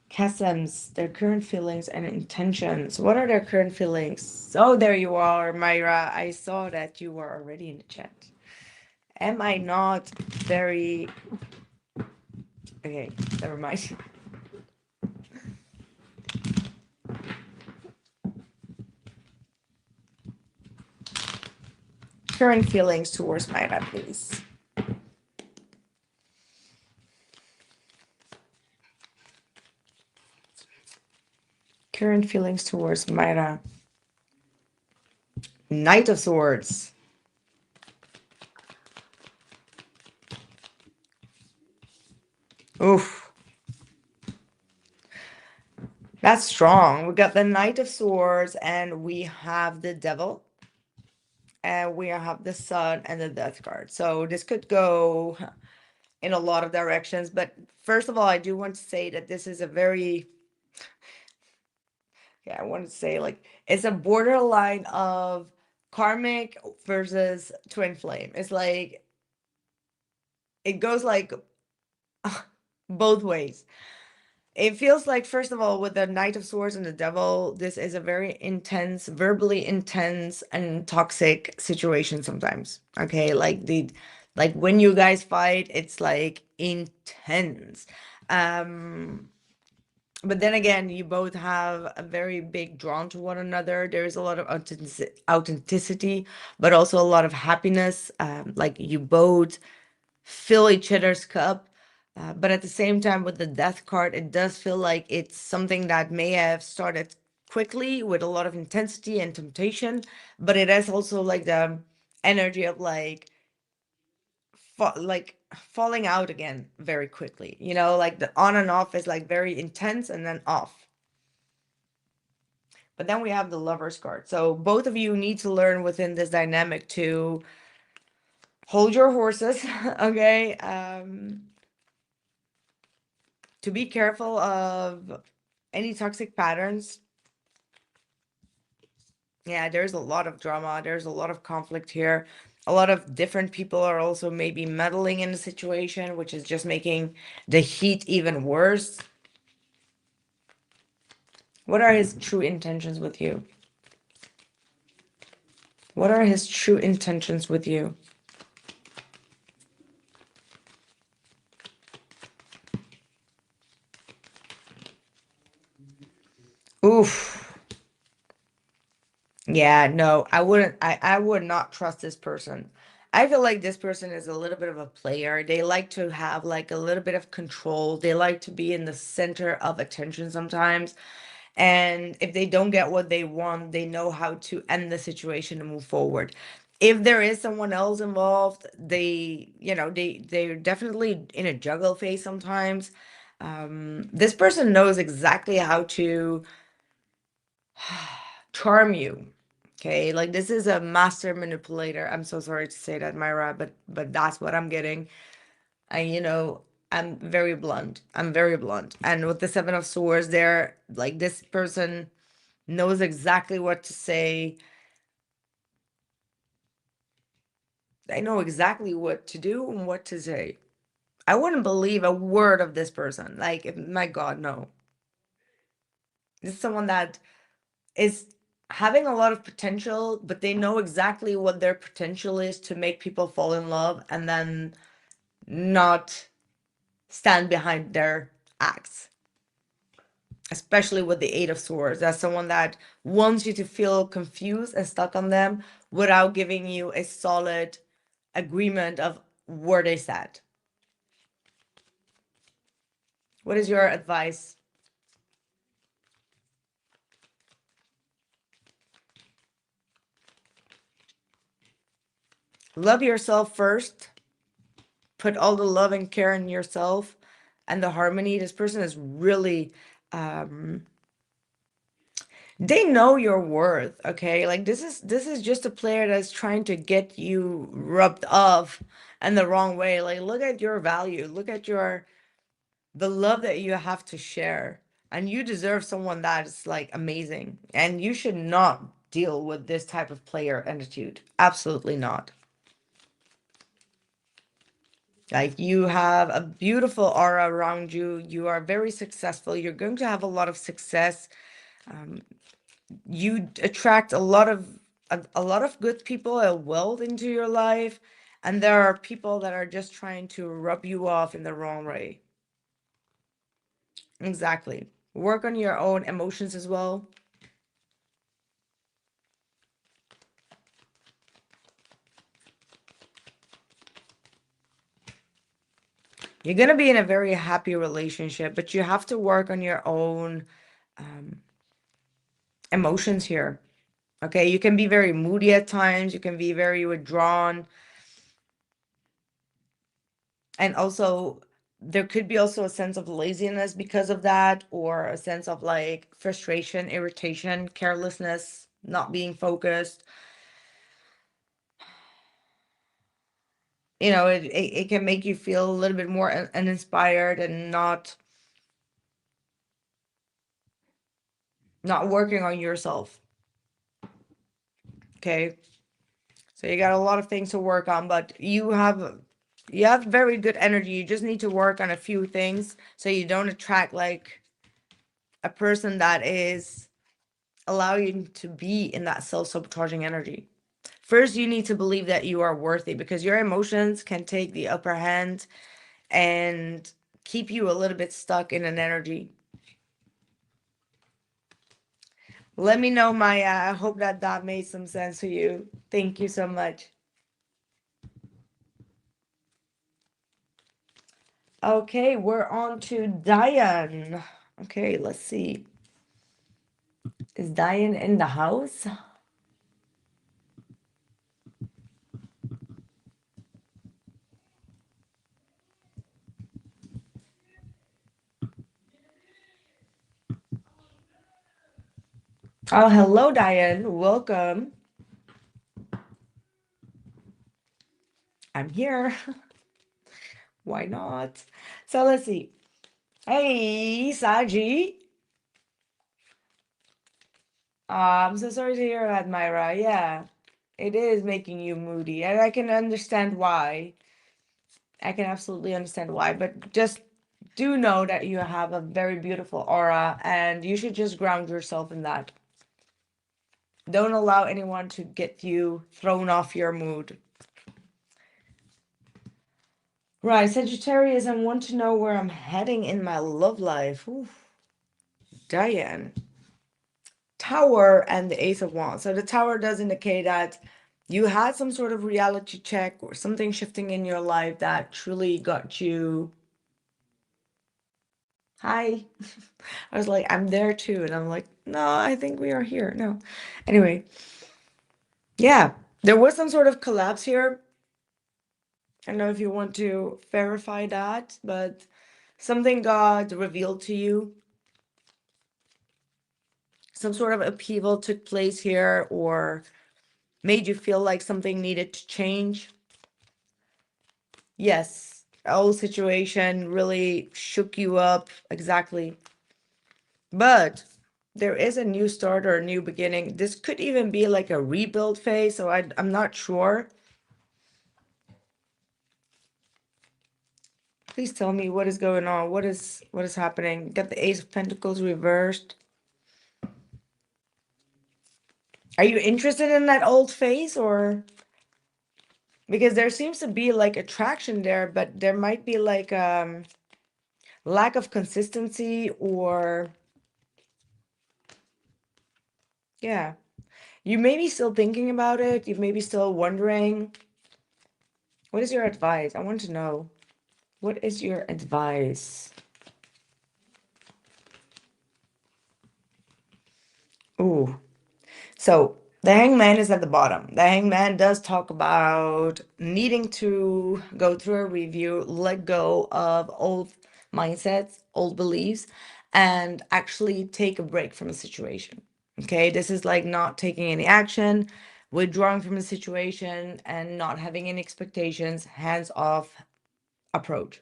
Kasim's, their current feelings and intentions. What are their current feelings? Oh, there you are, Mayra. I saw that you were already in the chat. Am I not very... Okay, never mind. Current feelings towards Mayra, please. Current feelings towards Mayra. Knight of Swords. Oof. That's strong. We got the Knight of Swords and we have the Devil. And we have the Sun and the Death card. So this could go in a lot of directions. But first of all, I do want to say that this is a very... Yeah, I want to say like it's a borderline of karmic versus twin flame. It's like it goes like both ways. It feels like, first of all, with the Knight of Swords and the Devil, this is a very intense, verbally intense and toxic situation sometimes. Okay, like when you guys fight, it's like intense. But then again, you both have a very big drawn to one another. There is a lot of authenticity, but also a lot of happiness. Like you both fill each other's cup. But at the same time, with the Death card, it does feel like it's something that may have started quickly with a lot of intensity and temptation, but it has also like the energy of like falling out again very quickly. Like the on and off is like very intense and then off. But then we have the Lovers card. So both of you need to learn within this dynamic to hold your horses, okay? To be careful of any toxic patterns. Yeah, there's a lot of drama. There's a lot of conflict here. A lot of different people are also maybe meddling in the situation, which is just making the heat even worse. What are his true intentions with you? What are his true intentions with you? Oof. Yeah, no, I wouldn't. I would not trust this person. I feel like this person is a little bit of a player. They like to have like a little bit of control. They like to be in the center of attention sometimes. And if they don't get what they want, they know how to end the situation and move forward. If there is someone else involved, they're definitely in a juggle phase sometimes. This person knows exactly how to charm you. Okay, like this is a master manipulator. I'm so sorry to say that, Myra, but that's what I'm getting. And I'm very blunt. I'm very blunt. And with the Seven of Swords, there, like this person knows exactly what to say. They know exactly what to do and what to say. I wouldn't believe a word of this person. Like, my God, no. This is someone that is having a lot of potential, but they know exactly what their potential is to make people fall in love and then not stand behind their acts. Especially with the Eight of Swords. That's someone that wants you to feel confused and stuck on them without giving you a solid agreement of where they sat. What is your advice? Love yourself first. Put all the love and care in yourself and the harmony. This person is really, they know your worth, okay? Like this is just a player that's trying to get you rubbed off in the wrong way. Like look at your value. Look at the love that you have to share. And you deserve someone that is like amazing. And you should not deal with this type of player attitude. Absolutely not. Like you have a beautiful aura around you. You are very successful. You're going to have a lot of success. You attract a lot of good people and wealth into your life. And there are people that are just trying to rub you off in the wrong way. Exactly. Work on your own emotions as well. You're going to be in a very happy relationship, but you have to work on your own emotions here. Okay, you can be very moody at times, you can be very withdrawn. And also, there could be also a sense of laziness because of that, or a sense of like frustration, irritation, carelessness, not being focused. It can make you feel a little bit more uninspired and not working on yourself. Okay. So you got a lot of things to work on, but you have very good energy. You just need to work on a few things so you don't attract like a person that is allowing you to be in that self-sabotaging energy. First, you need to believe that you are worthy because your emotions can take the upper hand and keep you a little bit stuck in an energy. Let me know, Maya. I hope that made some sense to you. Thank you so much. Okay, we're on to Diane. Okay, let's see. Is Diane in the house? Oh, hello, Diane. Welcome. I'm here. Why not? So let's see. Hey, Saji. I'm so sorry to hear that, Myra. Yeah, it is making you moody, and I can understand why. I can absolutely understand why, but just do know that you have a very beautiful aura, and you should just ground yourself in that. Don't allow anyone to get you thrown off your mood. Right, Sagittarius, I want to know where I'm heading in my love life. Ooh, Diane. Tower and the Ace of Wands. So the Tower does indicate that you had some sort of reality check or something shifting in your life that truly got you. Hi. I was like, I'm there too. And I'm like, no, I think we are here. No. Anyway, yeah, there was some sort of collapse here. I don't know if you want to verify that, but something got revealed to you. Some sort of upheaval took place here or made you feel like something needed to change. Yes, old situation really shook you up. Exactly. But there is a new start or a new beginning. This could even be like a rebuild phase, so I'm not sure. Please tell me what is going on. What is happening? Got the Ace of Pentacles reversed. Are you interested in that old phase or? Because there seems to be like attraction there, but there might be like lack of consistency or yeah. You may be still thinking about it. You may be still wondering. What is your advice? I want to know. What is your advice? Ooh. So the hangman is at the bottom. The hangman does talk about needing to go through a review, let go of old mindsets, old beliefs, and actually take a break from a situation. Okay, this is like not taking any action, withdrawing from a situation, and not having any expectations, hands off approach.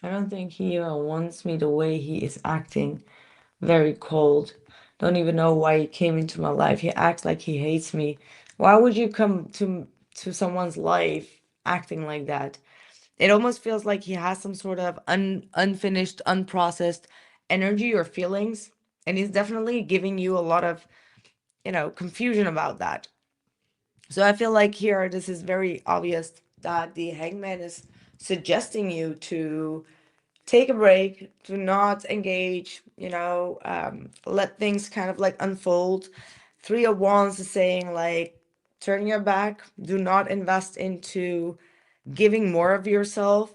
I don't think he wants me the way he is acting. Very cold. Don't even know why he came into my life. He acts like he hates me. Why would you come to someone's life acting like that? It almost feels like he has some sort of unfinished, unprocessed energy or feelings, and he's definitely giving you a lot of, confusion about that. So I feel like here this is very obvious that the hangman is suggesting you to take a break, do not engage, let things kind of like unfold. Three of Wands is saying like, turn your back, do not invest into giving more of yourself.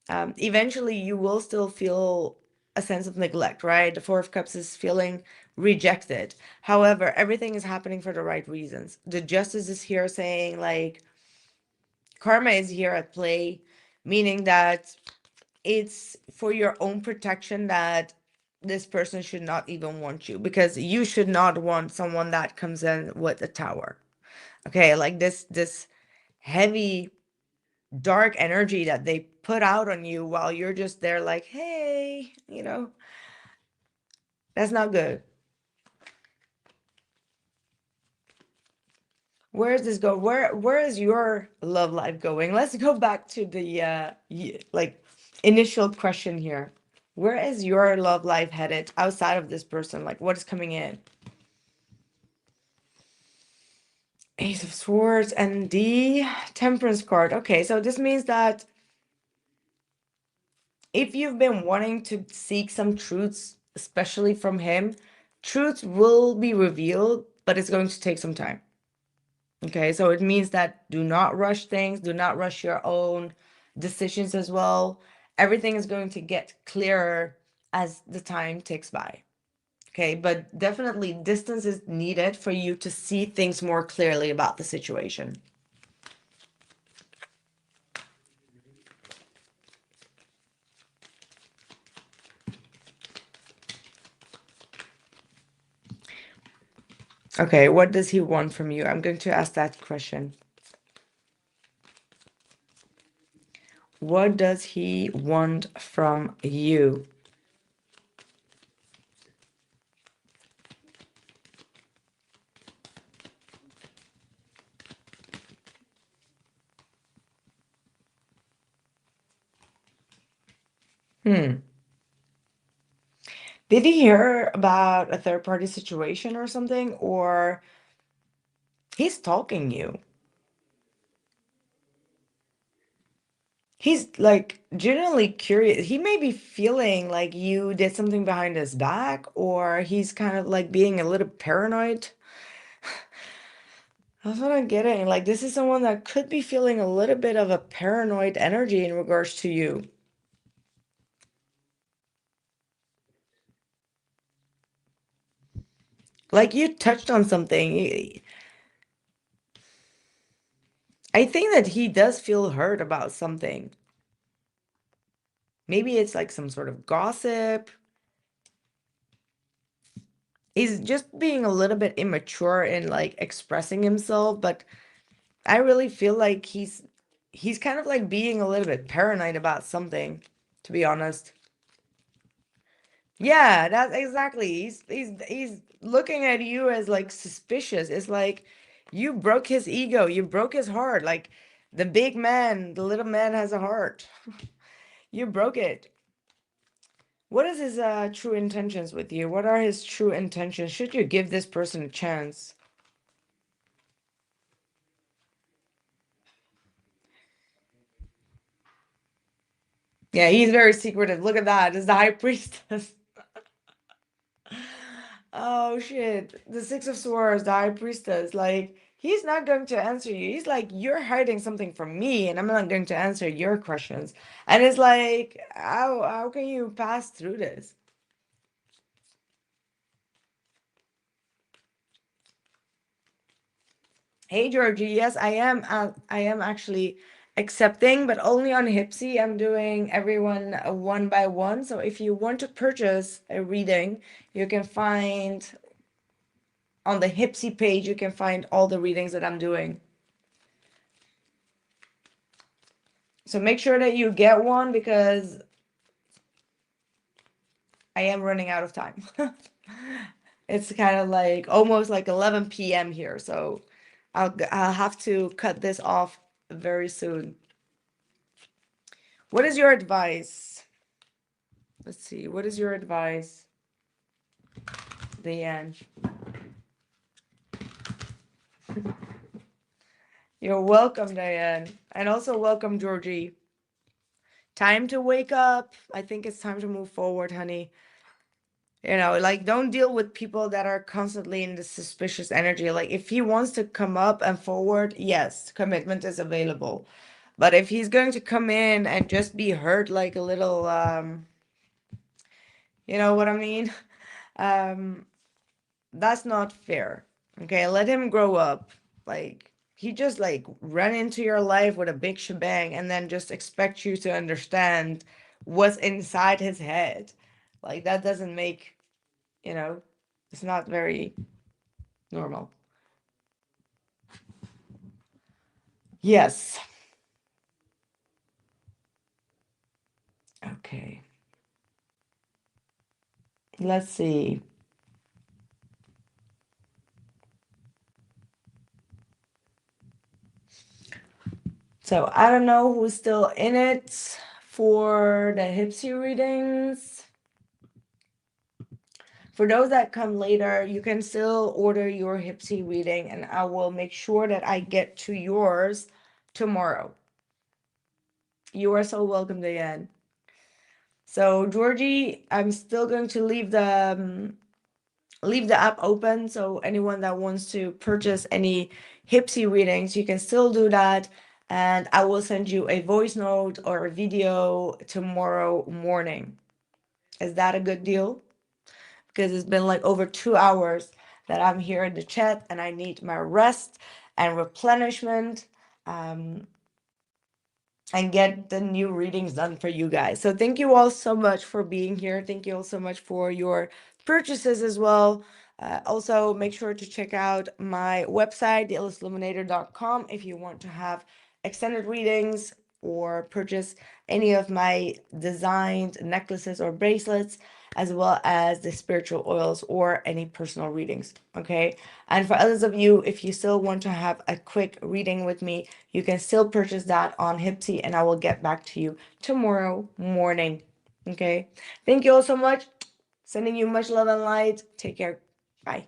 Eventually you will still feel a sense of neglect, right? The Four of Cups is feeling rejected. However, everything is happening for the right reasons. The Justice is here saying like, karma is here at play, meaning that it's for your own protection that this person should not even want you, because you should not want someone that comes in with a tower. Okay, like this heavy dark energy that they put out on you while you're just there like, hey, that's not good. Where does this go? Where is your love life going? Let's go back to the like initial question here. Where is your love life headed outside of this person? Like, what is coming in? Ace of Swords and the Temperance card. Okay, so this means that if you've been wanting to seek some truths, especially from him, truths will be revealed, but it's going to take some time. Okay, so it means that do not rush things, do not rush your own decisions as well. Everything is going to get clearer as the time ticks by. Okay, but definitely distance is needed for you to see things more clearly about the situation. Okay, what does he want from you? I'm going to ask that question. What does he want from you? Hmm. Did he hear about a third-party situation or something? Or he's stalking you? He's like genuinely curious. He may be feeling like you did something behind his back, or he's kind of like being a little paranoid. That's what I'm getting. Like, this is someone that could be feeling a little bit of a paranoid energy in regards to you. Like, you touched on something. I think that he does feel hurt about something. Maybe it's like some sort of gossip. He's just being a little bit immature in like expressing himself, but I really feel like he's kind of like being a little bit paranoid about something, to be honest. Yeah, that's exactly. He's looking at you as like suspicious. It's like you broke his ego, you broke his heart. Like the big man, the little man has a heart. You broke it. What is his true intentions with you? What are his true intentions? Should you give this person a chance? Yeah, he's very secretive. Look at that. It's the high priestess. Oh shit. The Six of Swords, the High Priestess. Like, he's not going to answer you. He's like, you're hiding something from me, and I'm not going to answer your questions. And it's like, how can you pass through this? Hey Georgie, yes, I am actually accepting, but only on HYPSEE. I'm doing everyone one by one. So if you want to purchase a reading, you can find on the HYPSEE page, you can find all the readings that I'm doing. So make sure that you get one because I am running out of time. It's kind of like almost like 11 p.m. here, so I'll have to cut this off very soon. What is your advice? Let's see. What is your advice, Diane? You're welcome, Diane. And also welcome, Georgie. Time to wake up. I think it's time to move forward, honey. You know, like don't deal with people that are constantly in the suspicious energy. Like if he wants to come up and forward, yes, commitment is available. But if he's going to come in and just be hurt like a little you know what I mean? Um that's not fair. Okay, let him grow up. Like he just like ran into your life with a big shebang and then just expect you to understand what's inside his head. Like that doesn't make, you know, it's not very normal. Yes. Okay. Let's see. So I don't know who's still in it for the HYPSEE readings. For those that come later, you can still order your HYPSEE reading and I will make sure that I get to yours tomorrow. You are so welcome, Diane. So Georgie, I'm still going to leave the app open, so anyone that wants to purchase any HYPSEE readings, you can still do that, and I will send you a voice note or a video tomorrow morning. Is that a good deal? Because it's been like over 2 hours that I'm here in the chat and I need my rest and replenishment. And get the new readings done for you guys. So thank you all so much for being here. Thank you all so much for your purchases as well. Also, make sure to check out my website, theillustluminator.com, if you want to have extended readings or purchase any of my designed necklaces or bracelets, as well as the spiritual oils or any personal readings. Okay. And for others of you, if you still want to have a quick reading with me, you can still purchase that on HYPSEE and I will get back to you tomorrow morning. Okay. Thank you all so much. Sending you much love and light. Take care. Bye.